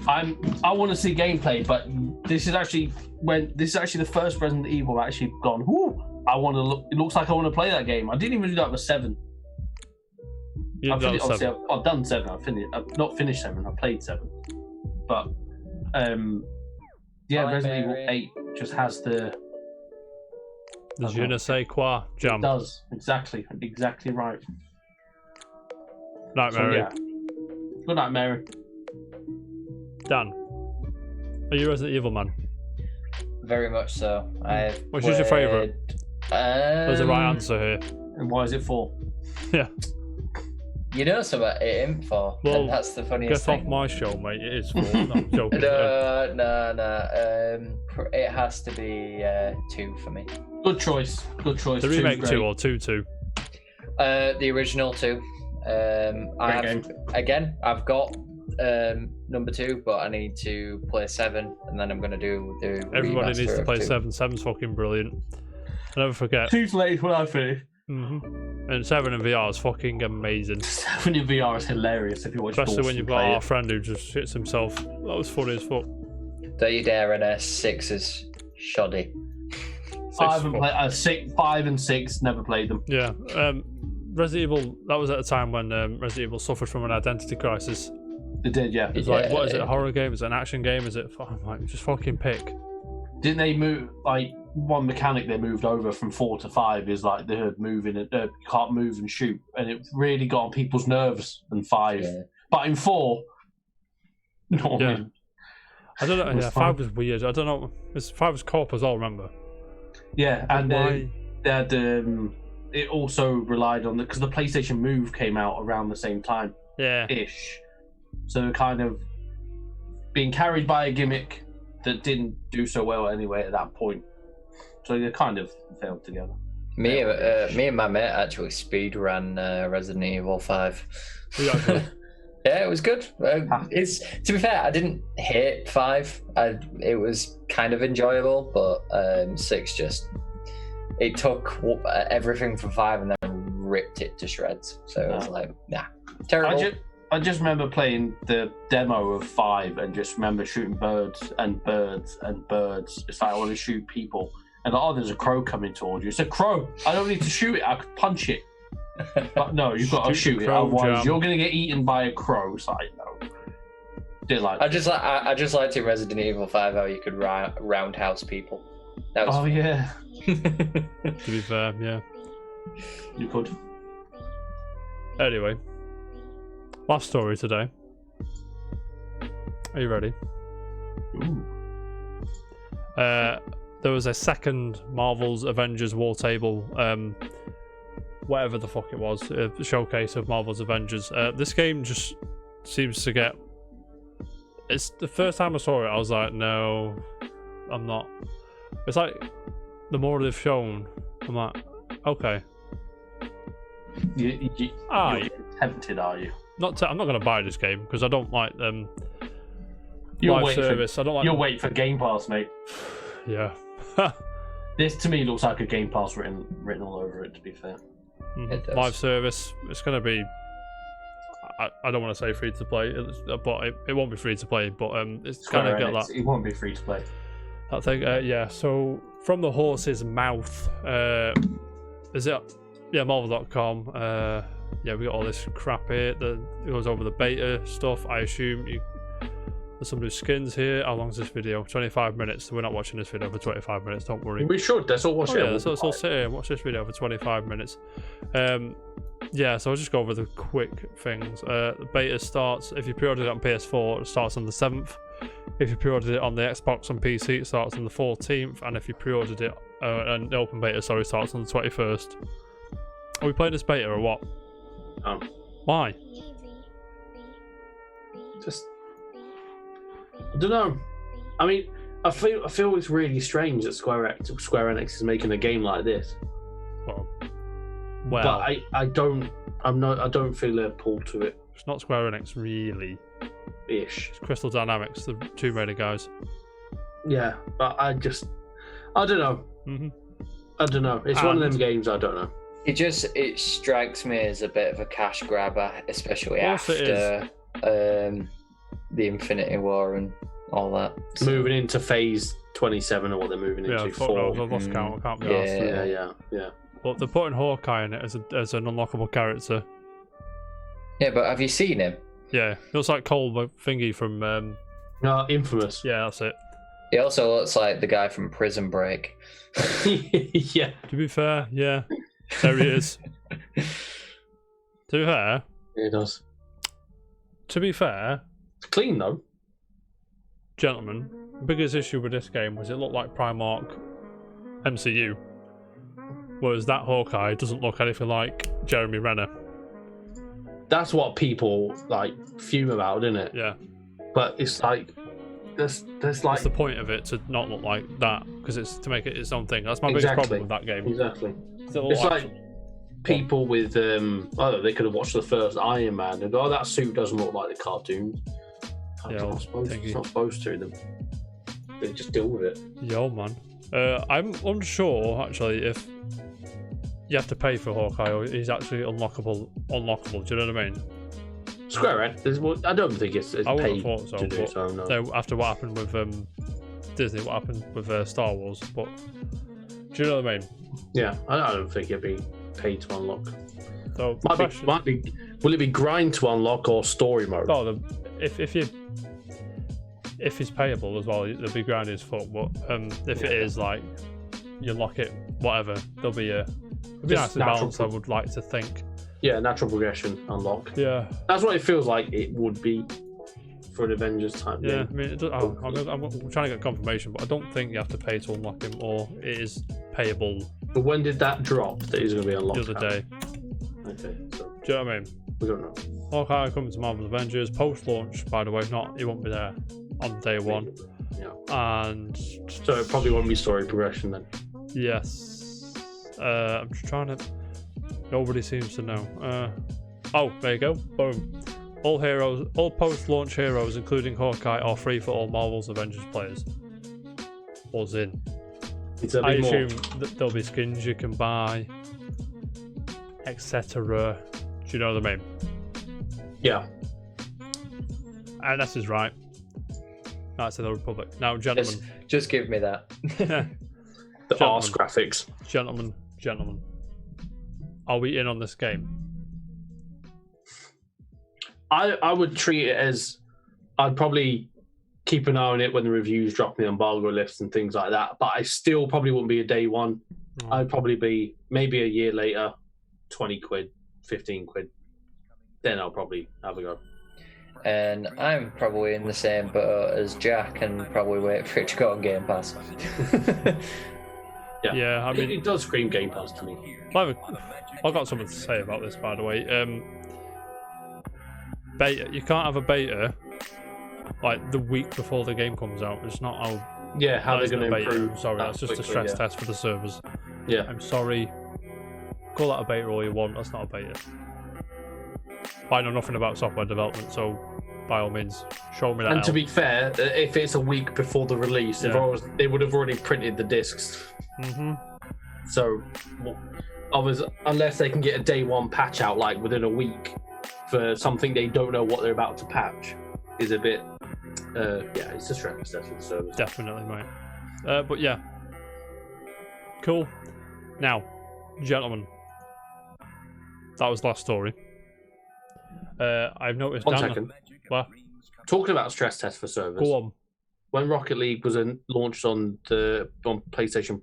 I want to see gameplay, but this is actually the first Resident Evil I've actually gone. Whoo! I want to look. It looks like I want to play that game. I didn't even do that with 7. I've done 7. I've not finished 7. I played 7, but Resident Evil 8 just has the Je ne sais quoi, Jam. It does. Exactly right. Night, Mary. Yeah. Good night, Mary. Dan, are you a Resident Evil man? Very much so. Which is your favourite? There's a right answer here. And why is it 4? Yeah. You know something it ain't for, Well, and that's the funniest get thing. off my show, mate. It is 4. No, I'm joking. No. It has to be 2 for me. Good choice. The remake 2 or 2-2? The original 2. I've got number 2, but I need to play 7, and then I'm gonna do the. Everybody needs to play 7. 7's fucking brilliant. I'll never forget. 2's late when I finish. And 7 in VR is fucking amazing. 7 in VR is hilarious if you watch. Especially when you've got our friend who just shits himself. That was funny as fuck. Don't you dare, and 6 is shoddy. I haven't played 5 and 6. Never played them. Yeah. Resident Evil. That was at a time when Resident Evil suffered from an identity crisis. It did, yeah. It's like, what is it? A horror game? Is it an action game? Is it? I'm like, just fucking pick. Didn't they move like one mechanic they moved over from 4 to 5 is like the moving and you can't move and shoot, and it really got on people's nerves in 5. Yeah. But in 4, no. Yeah. I don't know. Yeah, 5 was weird. I don't know. 5 was co-op as well. Remember? Yeah, and they had it also relied on because the PlayStation Move came out around the same time. Yeah. Ish. So kind of being carried by a gimmick that didn't do so well anyway at that point. So they kind of failed together. Me and my mate actually speed ran Resident Evil 5. Yeah, it was good. To be fair, I didn't hate 5. It was kind of enjoyable, but 6 just it took everything from 5 and then ripped it to shreds. So it was like, nah, terrible. I just remember playing the demo of 5 and just remember shooting birds and birds and birds. It's like I want to shoot people. And like, there's a crow coming towards you. It's a crow. I don't need to shoot it. I could punch it. But no, you've got to shoot it. Otherwise, you're going to get eaten by a crow. It's like, no. Didn't like that. I just liked in Resident Evil 5 how you could roundhouse people. That was yeah. To be fair, yeah. You could. Anyway. Last story today. Are you ready? Ooh. There was a second Marvel's Avengers War Table, whatever the fuck it was, a showcase of Marvel's Avengers. This game just seems to get... It's the first time I saw it, I was like, no, I'm not. It's like, the more they've shown, I'm like, okay. You're tempted, are you? I'm not going to buy this game because I don't like live service. I don't like. You'll wait for Game Pass, mate. Yeah. This to me looks like a Game Pass written all over it. To be fair, live service. It's going to be. I don't want to say free to play, but it won't be free to play. But it's going to get that. It won't be free to play. I think. Yeah. So from the horse's mouth, is it? Yeah, Marvel.com. Yeah, we got all this crap here that goes over the beta stuff. I assume there's some new skins here. How long's this video? 25 minutes. So we're not watching this video for 25 minutes. Don't worry. We should. Let's all watch it. Yeah, let's all sit here and watch this video for 25 minutes. Yeah, so I'll just go over the quick things. The beta starts, if you pre-ordered it on PS4, it starts on the 7th. If you pre-ordered it on the Xbox and PC, it starts on the 14th. And if you pre-ordered it, an open beta, starts on the 21st. Are we playing this beta or what? Why? Just, I don't know. I mean, I feel it's really strange that Square Enix is making a game like this. Well, but I don't feel a pull to it. It's not Square Enix, really. Ish. It's Crystal Dynamics, the Tomb Raider guys. Yeah, but I don't know. I don't know. It's one of them games I don't know. It strikes me as a bit of a cash grabber, especially after the Infinity War and all that. So. Moving into phase 27 or what they're moving into. 4. I've lost count. I can't be asked. Yeah. But they're putting Hawkeye in it as an unlockable character. Yeah, but have you seen him? Yeah, it looks like Cole Thingy from Infamous. Yeah, that's it. He also looks like the guy from Prison Break. Yeah. To be fair, yeah. There he is. To be fair. Yeah, he does. To be fair. It's clean, though. Gentlemen, the biggest issue with this game was it looked like Primark MCU. Whereas that Hawkeye doesn't look anything like Jeremy Renner. That's what people, like, fume about, isn't it? Yeah. But it's like... There's like... What's the point of it to not look like that? Because it's to make it its own thing. That's my biggest problem with that game. Exactly. It's like people with... they could have watched the first Iron Man and go, oh, that suit doesn't look like the cartoon. It's not supposed to. They just deal with it. Yo, man. I'm unsure, actually, if you have to pay for Hawkeye or he's actually unlockable. Do you know what I mean? Square Enix. I don't think it's I paid thought so, to do so. No. So after what happened with Disney, what happened with Star Wars, but do you know what I mean? Yeah, I don't think it'd be paid to unlock. So might be. Will it be grind to unlock or story mode? Oh, if it's payable as well, it'll be grind as fuck. But if it is like you lock it, whatever, there'll be a nice balance. I would like to think. Yeah, natural progression unlock. Yeah, that's what it feels like it would be for an Avengers type game. Yeah, I mean, I'm trying to get confirmation, but I don't think you have to pay to unlock him, or it is payable. But when did that drop that he's going to be unlocked? The other day. Okay, so do you know what I mean? We don't know. Hawkeye coming to Marvel's Avengers post-launch, by the way. He won't be there on day one. Yeah. And so it probably won't be story progression then. Yes. I'm just trying to. Nobody seems to know. Oh, there you go. Boom. All post-launch heroes, including Hawkeye, are free for all Marvel's Avengers players. Buzz in. I assume that there'll be skins you can buy, etc. Do you know what I mean? Yeah. And this is right. That's the Republic. Now, gentlemen. Just give me that. The arse graphics. Gentlemen. Are we in on this game? I would treat it as... I'd probably keep an eye on it when the reviews drop, the embargo lists and things like that, but I still probably wouldn't be a day one. I'd probably be maybe a year later, 20 quid, 15 quid. Then I'll probably have a go. And I'm probably in the same boat as Jack and probably wait for it to go on Game Pass. Yeah, I mean... It does scream Game Pass to me. I've got something to say about this, by the way. Beta. You can't have a beta like the week before the game comes out. It's not how... Yeah, how they're going to improve. Sorry, that's just a stress test for the servers. Yeah. I'm sorry. Call that a beta all you want. That's not a beta. I know nothing about software development, so by all means, show me that. And to be fair, if it's a week before the release, they would have already printed the discs. Mm-hmm. So, unless they can get a day one patch out like within a week for something they don't know what they're about to patch, is a bit. It's a stress test for the service. Definitely, mate. But yeah, cool. Now, gentlemen, that was the last story. I've noticed. One second. What? Talking about stress test for servers. Go on. When Rocket League was launched on PlayStation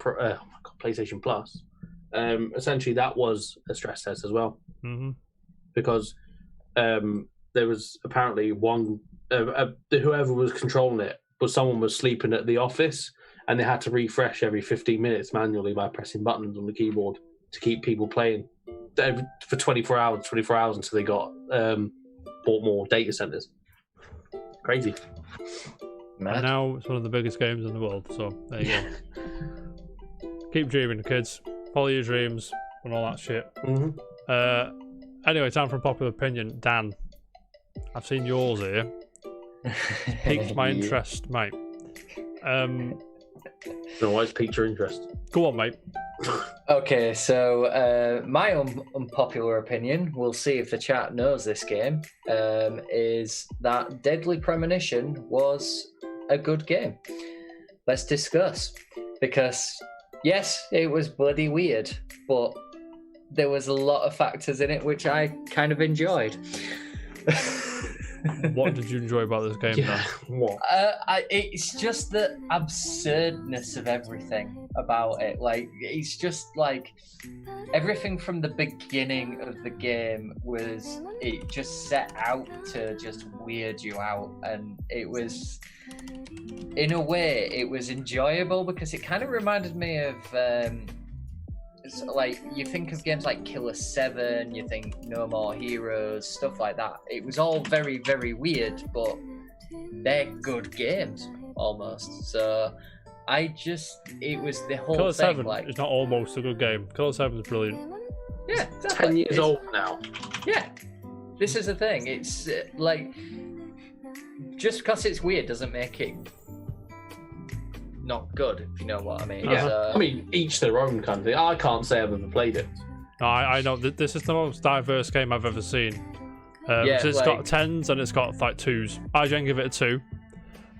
PlayStation Plus, essentially that was a stress test as well. Mm-hmm. Because there was apparently one whoever was controlling it, but someone was sleeping at the office, and they had to refresh every 15 minutes manually by pressing buttons on the keyboard to keep people playing for 24 hours until they got bought more data centers. Crazy. And now it's one of the biggest games in the world, so there you go. Keep dreaming, kids. Follow your dreams and all that shit. Mm-hmm. Anyway, time for a popular opinion. Dan, I've seen yours here. Piqued my interest, mate. No, why it's piqued your interest? Go on, mate. Okay, so my unpopular opinion, we'll see if the chat knows this game, is that Deadly Premonition was a good game. Let's discuss. Because, yes, it was bloody weird, but there was a lot of factors in it which I kind of enjoyed. What did you enjoy about this game? Yeah. What? It's just the absurdness of everything about it. Like, it's just like everything from the beginning of the game it just set out to just weird you out, and it was, in a way, it was enjoyable because it kind of reminded me of. Like, you think of games like Killer 7, you think No More Heroes, stuff like that. It was all very, very weird, but they're good games, almost. So, it was the whole Killer thing. 7 like, it's not almost a good game. Killer 7 is brilliant. Yeah, exactly. 10 years old now. Yeah, this is the thing. It's like, just because it's weird doesn't make it not good, if you know what I mean. Yeah, I mean, each their own kind of thing. I can't say I've ever played it. No, I know this is the most diverse game I've ever seen. So it's got 10s and it's got like 2s. IGN give it a 2.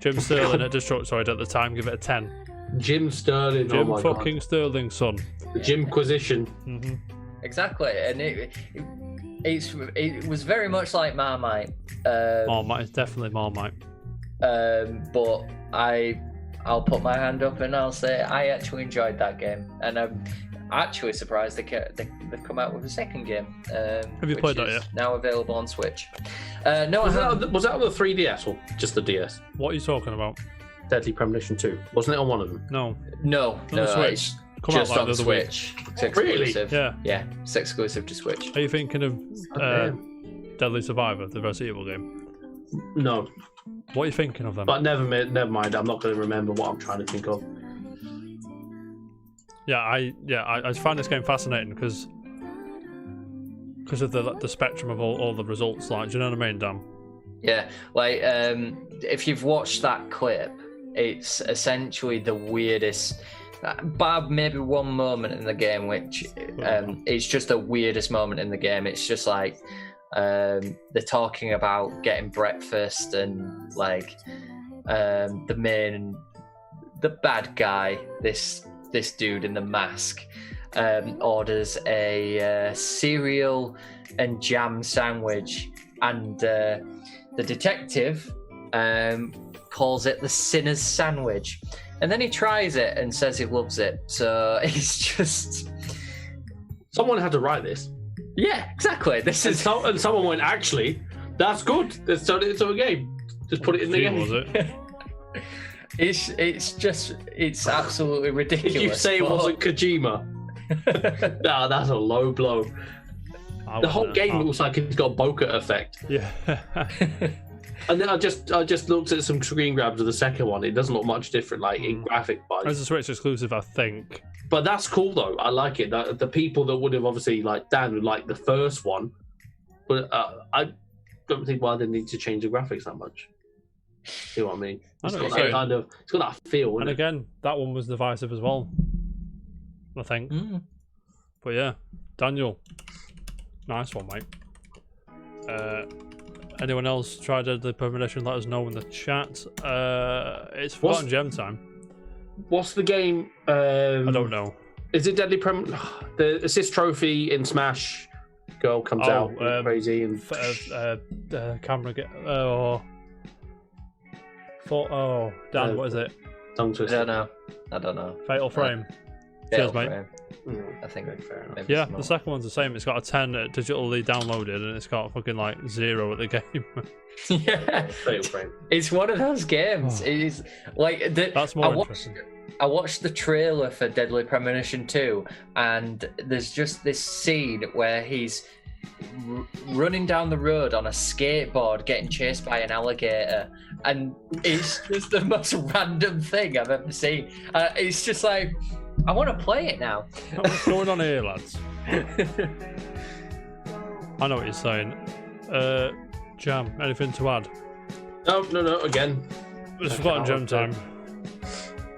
Jim Sterling at Destructoid at the time give it a 10. Jim Sterling, Jim oh my fucking God. Sterling, son. The Jimquisition. Mm-hmm. Exactly, and it was very much like Marmite. Marmite is definitely Marmite. But I'll put my hand up and I'll say I actually enjoyed that game, and I'm actually surprised they've come out with a second game. Have you played that yet? Now available on Switch. No, was that on the 3DS or just the DS? What are you talking about? Deadly Premonition 2. Wasn't it on one of them? No. No, Switch. it's Come just out like on the other Switch. week. It's exclusive. Really? Yeah, it's exclusive to Switch. Are you thinking of Deadly Survivor, the Resident Evil game? No. What are you thinking of them? But never mind. I'm not going to remember what I'm trying to think of. Yeah, I find this game fascinating because of the spectrum of all the results. Like, do you know what I mean, Dan? Yeah, like if you've watched that clip, it's essentially the weirdest. Bar maybe one moment in the game, which it's just the weirdest moment in the game. It's just like they're talking about getting breakfast, and like the bad guy, this dude in the mask, orders a cereal and jam sandwich, and the detective calls it the sinner's sandwich, and then he tries it and says he loves it. So it's just, someone had to write this. Yeah, exactly. And someone went, actually, that's good. Let's turn it into a game. Just put it in the game. Was it? It's absolutely ridiculous. If you say it wasn't Kojima, nah, that's a low blow. The whole game looks like it's got a bokeh effect. Yeah. And then I just looked at some screen grabs of the second one. It doesn't look much different, like in graphic wise. It's a Switch exclusive, I think. But that's cool though. I like it. The people that would have obviously like Dan would like the first one, but I don't think why they need to change the graphics that much. See what I mean? It's got that feel. And again, that one was divisive as well, I think. But yeah, Daniel, nice one, mate. Anyone else try Deadly Premonition? Let us know in the chat. It's Forgotten Gem time. What's the game? I don't know. Is it Deadly Premonition? The assist trophy in Smash girl comes out crazy and camera get Dan, what is it? Tongue twister. I don't know. Fatal Frame. Cheers, mate. I think maybe yeah, the second one's the same. It's got a 10 digitally downloaded, and it's got fucking like 0 at the game. Yeah, Fatal Frame. It's one of those games. It is like that's more interesting. I watched the trailer for Deadly Premonition 2, and there's just this scene where he's running down the road on a skateboard, getting chased by an alligator, and it's just the most random thing I've ever seen. It's just like, I want to play it now. What's going on here, lads? I know what you're saying. Jam, anything to add? No. Again, it's Forgotten Gem time.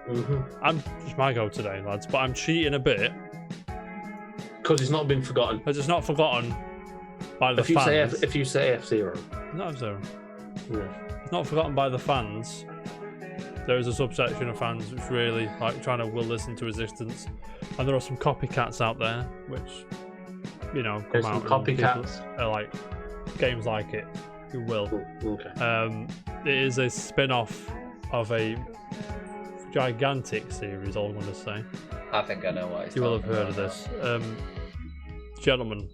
It's my go today, lads, but I'm cheating a bit because it's not been forgotten. Because it's not forgotten by the fans. If you say F-Zero, not F-Zero. Yeah. It's not forgotten by the fans. There is a subsection of fans which really like trying to will this into existence, and there are some copycats out there which, you know, come There's out. Some copycats are like games like it. You will. Okay. It is a spin-off of a gigantic series, all I'm going to say. I think I know what it's You will have heard of this. Gentlemen,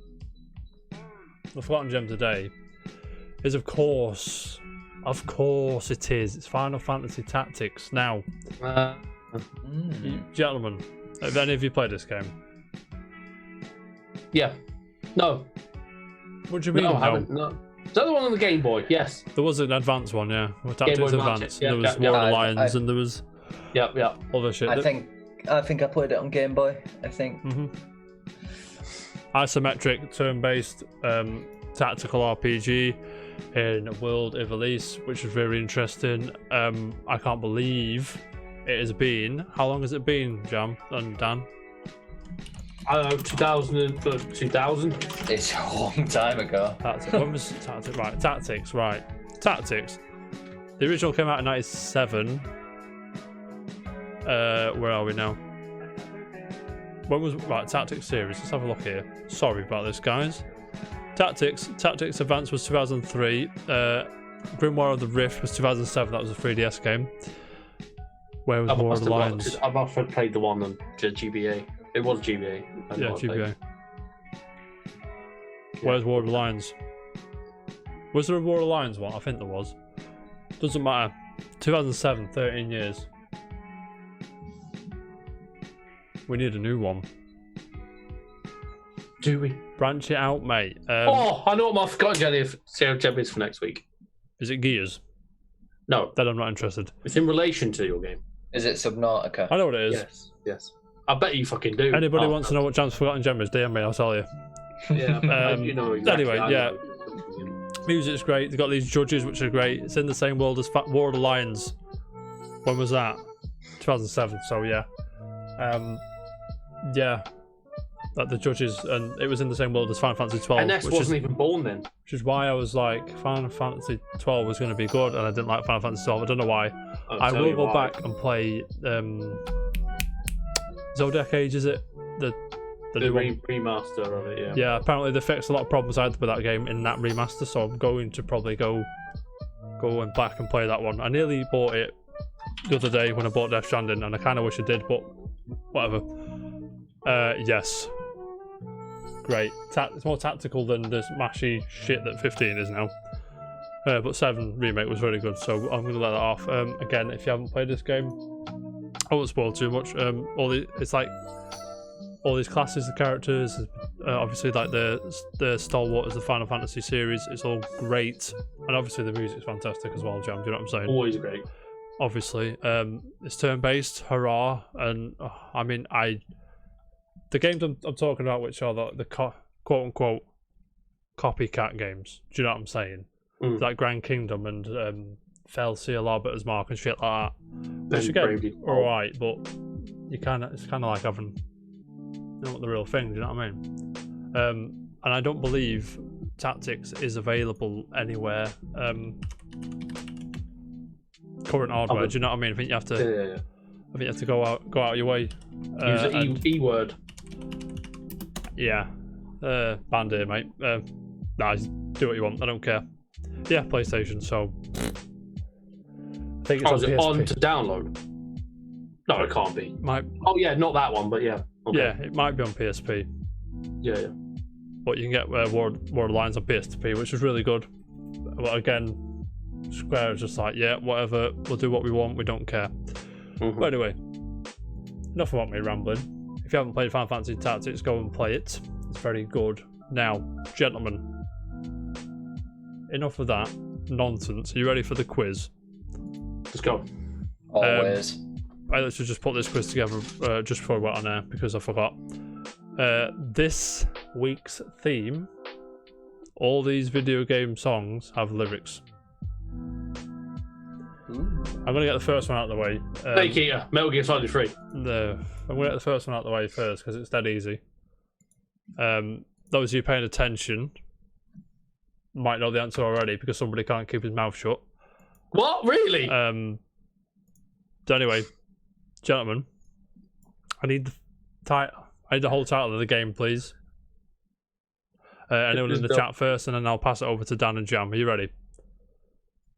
the Forgotten Gem today is, of course it is. It's Final Fantasy Tactics. Now, gentlemen, have any of you played this game? Yeah. No. What do you mean? No, I haven't. No. Is that the one on the Game Boy? Yes. There was an advanced one, yeah. Tactics Boy Advance. Yeah, there was War of the Lions, and there was other shit. I think I played it on Game Boy. I think. Isometric, turn-based, tactical RPG in a world of Elise, which is very interesting. I can't believe it has been. How long has it been, Jam and Dan? I don't know, 2000. It's a long time ago. When was Tactics? Right. Tactics. The original came out in 97. Where are we now? When was Tactics series? Let's have a look here. Sorry about this, guys. Tactics Advance was 2003. Grimoire of the Rift was 2007. That was a 3DS game. Where was War of the Lions? I've often played the one on GBA. It was GBA. Yeah, GBA. Where's War of the Lions? Was there a War of the Lions one? I think there was. Doesn't matter. 2007, 13 years. We need a new one. Do we? Branch it out, mate. I know what my Forgotten Gem is for next week. Is it Gears? No. Then I'm not interested. It's in relation to your game. Is it Subnautica? I know what it is. Yes. I bet you fucking do. Anybody wants to know what Jam's Forgotten Gem is, DM me, I'll tell you. Yeah, you know exactly. Anyway, yeah. Music's great. They've got these judges, which are great. It's in the same world as War of the Lions. When was that? 2007, so yeah. Yeah. Like the judges, and it was in the same world as Final Fantasy 12. And Ness wasn't even born then. Which is why I was like, Final Fantasy 12 was going to be good, and I didn't like Final Fantasy 12. I don't know why. I will go back and play Zodiac Age, is it? The remaster of it, yeah. Yeah, apparently they fixed a lot of problems I had with that game in that remaster, so I'm going to probably go back and play that one. I nearly bought it the other day when I bought Death Stranding, and I kind of wish I did, but whatever. Yes. Great. It's more tactical than this mashy shit that 15 is now. But 7 Remake was really good, so I'm going to let that off. Again, if you haven't played this game, I won't spoil too much. It's like all these classes, the characters, obviously like the stalwart of the Final Fantasy series. It's all great, and obviously the music's fantastic as well, Jam. Do you know what I'm saying? Always great. Obviously, it's turn-based, hurrah, and the games I'm talking about, which are the quote-unquote copycat games. Do you know what I'm saying? Like Grand Kingdom and Fell Seal Arbiter's Mark and shit like that. Which again, alright, but it's kind of like having the real thing. Do you know what I mean? And I don't believe Tactics is available anywhere. Current hardware. Do you know what I mean? I think you have to. Yeah. I think you have to go out your way. Use the E-word. Yeah. Band here, mate. Nah, do what you want. I don't care. Yeah, PlayStation. So. I think it's is it on to download? No, it can't be. Oh yeah, not that one, but yeah. Okay. Yeah, it might be on PSP. Yeah. But you can get War of the Lions on PSP, which is really good. But again, Square is just like, yeah, whatever, we'll do what we want, we don't care. But anyway, enough about me rambling. If you haven't played Final Fantasy Tactics, go and play it. It's very good. Now, gentlemen, enough of that nonsense. Are you ready for the quiz? Let's go. Always. Let's just put this quiz together just before we went on air because I forgot. This week's theme, all these video game songs have lyrics. I'm going to get the first one out of the way. Snake Eater, Metal Gear Solid 3. I'm going to get the first one out of the way first because it's dead easy. Those of you paying attention might know the answer already because somebody can't keep his mouth shut. What? Really? So anyway, gentlemen, I need the whole title of the game, please. Anyone in the chat first, and then I'll pass it over to Dan and Jam. Are you ready?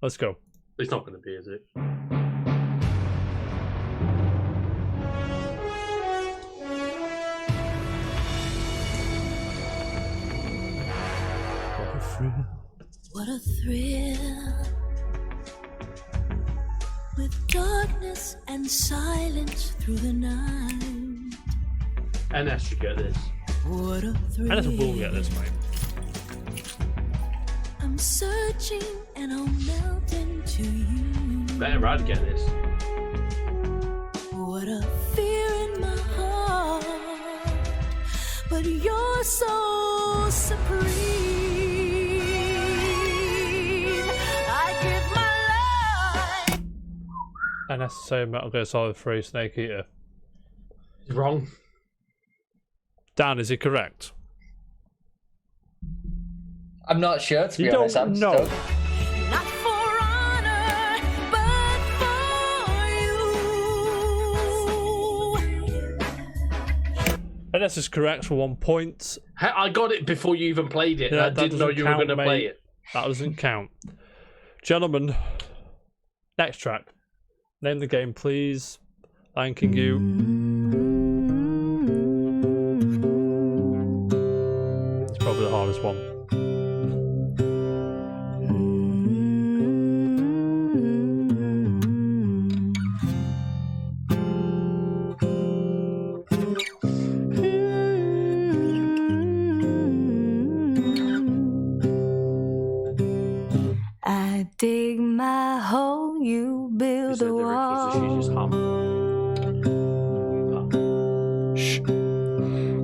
Let's go. It's not going to be, is it? What a thrill. With darkness and silence through the night. NS should get this. What a thrill. NS will get this, mate. I'm searching and I'll melt into you. Better Rad get this. What a fear in my heart. But you're so supreme. Unnecessary Metal Gear Solid 3 Snake Eater. He's wrong. Dan, is he correct? I'm not sure, to be you honest. Don't I'm know. stuck. Not for honor, but for you. NS is correct for 1 point. I got it before you even played it. Yeah, I didn't know you were going to play it. That doesn't count. Gentlemen, next track. Name the game, please. Thanking you. It's probably the hardest one. I dig my hole, you build a wall. Shh.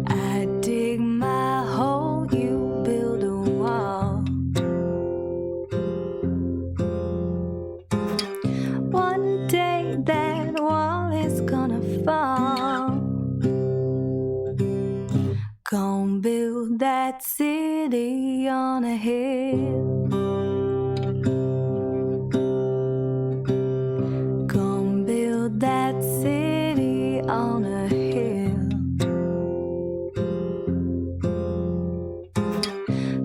I dig my hole, you build a wall. One day that wall is gonna fall. Gonna build that city on a hill. That city on a hill.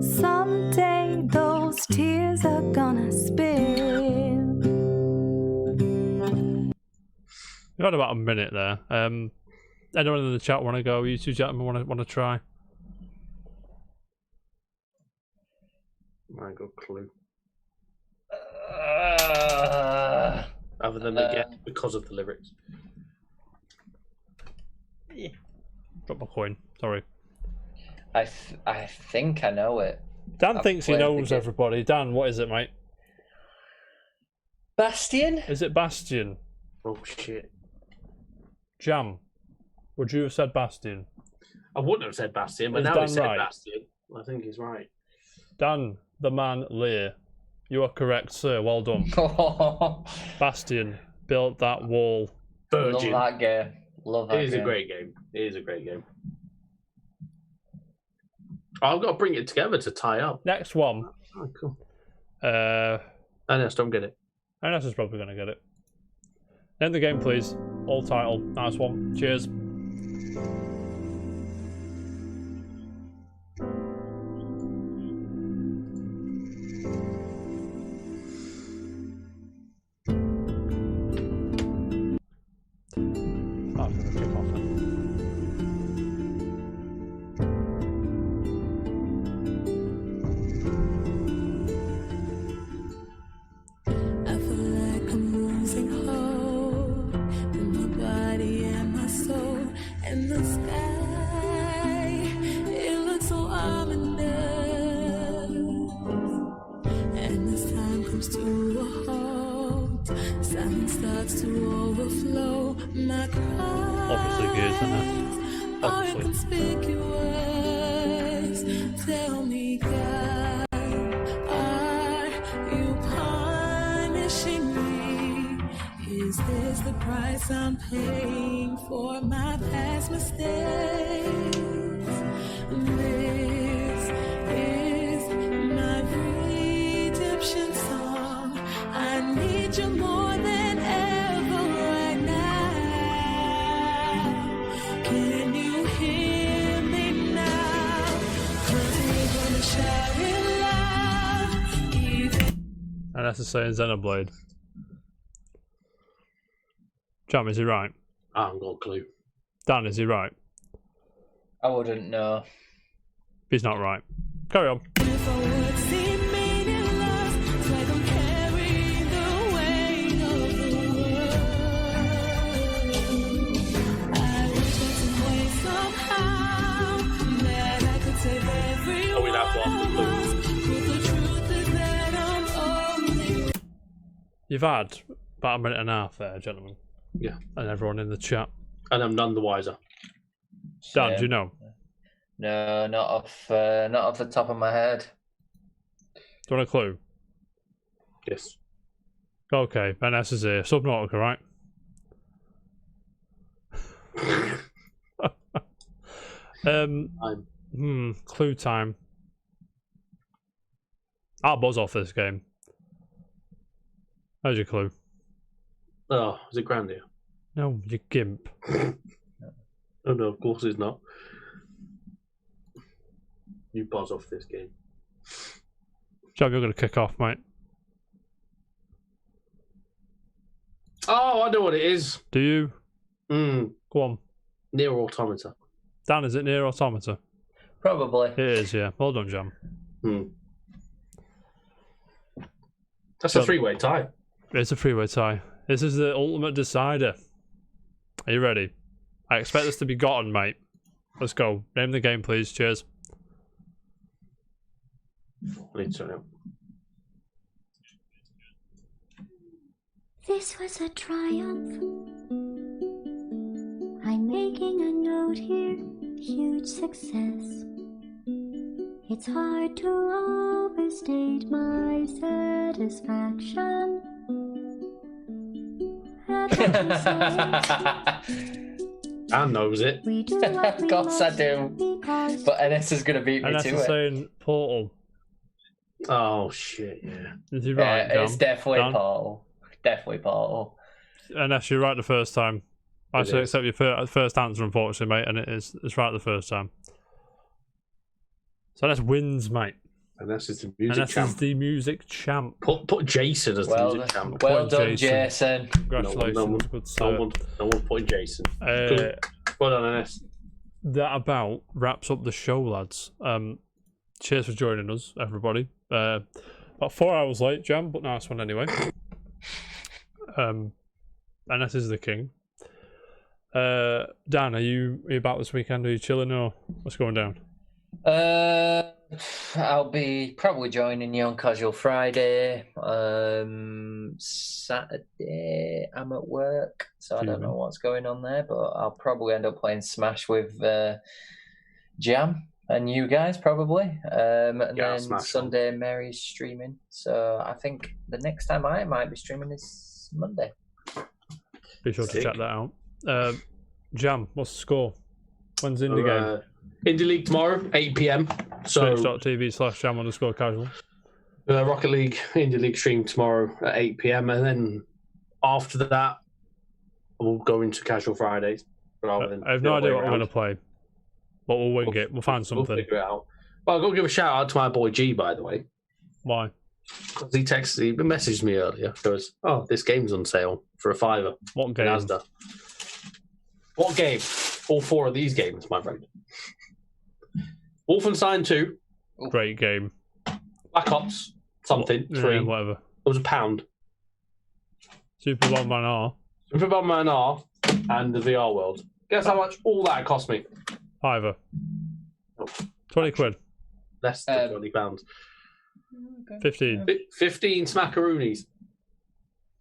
Someday those tears are gonna spill. We've had about a minute there. Anyone in the chat want to go? You two gentlemen want to try? I got a clue. Other than again, because of the lyrics. Yeah. Drop my coin. Sorry. I think I know it. Dan thinks he knows everybody. Dan, what is it, mate? Bastion? Is it Bastion? Oh shit. Jam, would you have said Bastion? I wouldn't have said Bastion, but Is now Dan he said right? Bastion. I think he's right. Dan, the man Lear. You are correct, sir. Well done. Bastion built that wall. Virgin. Love that game. Love that game. It is a great game. It is a great game. I've got to bring it together to tie up. Next one. Oh, cool. NS don't get it. NS is probably going to get it. End the game, please. All title. Nice one. Cheers. I'm paying for my past mistakes. This is my redemption song. I need you more than ever right now. Can you hear me now? 'Cause we're gonna shout it loud. Unless it's saying Xenoblade. Jam, is he right? I haven't got a clue. Dan, is he right? I wouldn't know. He's not right. Carry on. Oh, we'd have to ask the clue. You've had about a minute and a half there, gentlemen. Yeah. And everyone in the chat. And I'm none the wiser. Dan, do you know? No, not off the top of my head. Do you want a clue? Yes. Okay, NS is here. Subnautica, right? Clue time. I'll buzz off this game. There's your clue. Oh, is it Grandia? No, you gimp. Oh no, of course it's not. You buzz off this game. Job, you're going to kick off, mate. Oh, I know what it is. Do you? Go on. Near Automata. Dan, is it Near Automata? Probably. It is, yeah. Well done, Jam. That's a three-way tie. It's a three-way tie. This is the ultimate decider. Are you ready? I expect this to be gotten, mate. Let's go. Name the game, please. Cheers. I need to turn it up. This was a triumph. I'm making a note here, huge success. It's hard to overstate my satisfaction. Anne knows it. We do Of course I do. But NS is going to beat me NS to is it. saying Portal. Oh shit! Yeah. Is he right? Yeah, it's definitely Dan? Portal. Definitely Portal. NS, you're right the first time. I should accept your first answer, unfortunately, mate, and it's right the first time. So NS wins, mate. And that's just the music NS champ. is the music champ. Put Jason as the music champ. Well done, Jason. Congratulations, good sir. No one's putting Jason. Well done, NS. That about wraps up the show, lads. Cheers for joining us, everybody. About 4 hours late, Jam, but nice one anyway. NS is the king. Dan, are you about this weekend? Are you chilling or what's going down? I'll be probably joining you on Casual Friday. Saturday I'm at work, so I don't know what's going on there, but I'll probably end up playing Smash with Jam and you guys probably. And then Sunday Mary's streaming. So I think the next time I might be streaming is Monday. Be sure to check that out. Jam, what's the score? When's Indie game? Indie League tomorrow, 8 PM. So twitch.tv/jam_casual. Rocket League, Indie League stream tomorrow at 8 PM. And then after that, we'll go into Casual Fridays. I have no idea what we're going to play. But we'll wing it. We'll find something. We'll figure it out. Well, I've got to give a shout out to my boy G, by the way. Why? Because he messaged me earlier. Goes, oh, this game's on sale for $5. What game? Asda. What game? All 4 of these games, my friend. Wolfenstein 2. Great game. Black Ops, something, 3. Yeah, whatever. It was £1. Super Bomberman R. Super Bomberman R and the VR World. Guess how much all that cost me? £5. 20 quid. Less than £20. 15. 15 smackaroonies.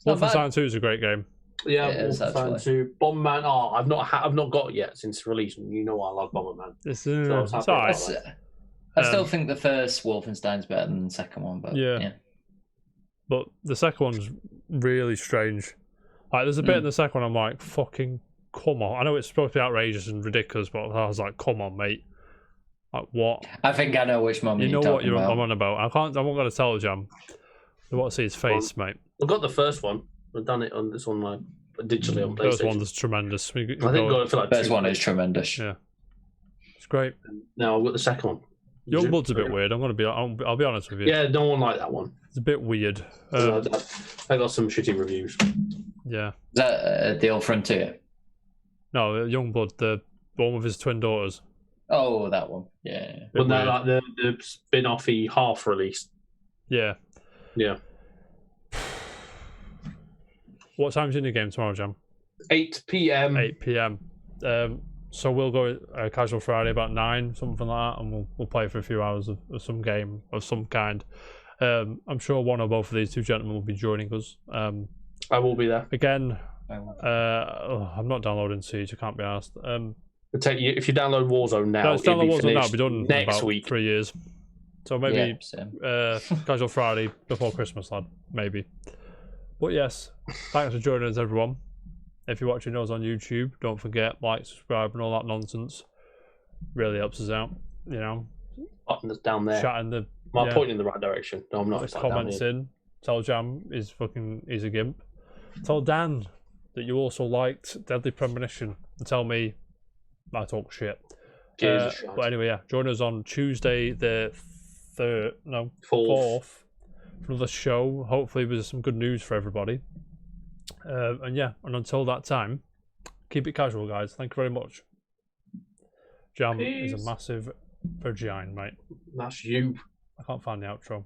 Wolfenstein 2 is a great game. Yeah, Wolfenstein 2. Bomberman R. I've not got it yet since release. You know I love Bomberman. It's alright. I still think the first Wolfenstein's better than the second one, but yeah. But the second one's really strange. Like, there's a bit in the second one I'm like, fucking come on. I know it's supposed to be outrageous and ridiculous, but I was like, come on, mate. Like, what? I think I know which moment you know what about. I'm on about. I'm not going to tell Jam. I want to see his face, mate. I've got the first one. I've done it on this one like digitally on PlayStation. First one is tremendous. I think got it for like first one is tremendous. Yeah, it's great. Now I've got the second one. Youngblood's a bit weird. I'll be honest with you. Yeah, no one liked that one. It's a bit weird. I got some shitty reviews. Yeah. Is that the old Frontier? No, Youngblood, the one with his twin daughters. Oh, that one. Yeah. But now like the spin-offy half release. Yeah. Yeah. What time's in your game tomorrow, Jam? 8 p.m. 8 p.m. So we'll go casual Friday about 9, something like that, and we'll play for a few hours of some game of some kind. I'm sure one or both of these two gentlemen will be joining us. I will be there again. I'm not downloading Siege. I can't be asked. If you download Warzone now, it's download Warzone now. It'll be done next about week. 3 years. So maybe casual Friday before Christmas, lad. Maybe. But yes, thanks for joining us, everyone. If you're watching us on YouTube, don't forget, like, subscribe, and all that nonsense. Really helps us out, you know. Buttons down there. Chatting I'm pointing in the right direction. No, I'm not. Put comments in. Tell Jam he's a gimp. Tell Dan that you also liked Deadly Premonition. And tell me I talk shit. But anyway, yeah, join us on Tuesday the 4th for another show. Hopefully with some good news for everybody. And until that time, keep it casual, guys. Thank you very much. Jam is a massive vagina, mate. That's you. I can't find the outro.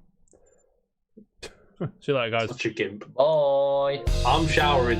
See you later, guys. Such a gimp. Bye. I'm showering.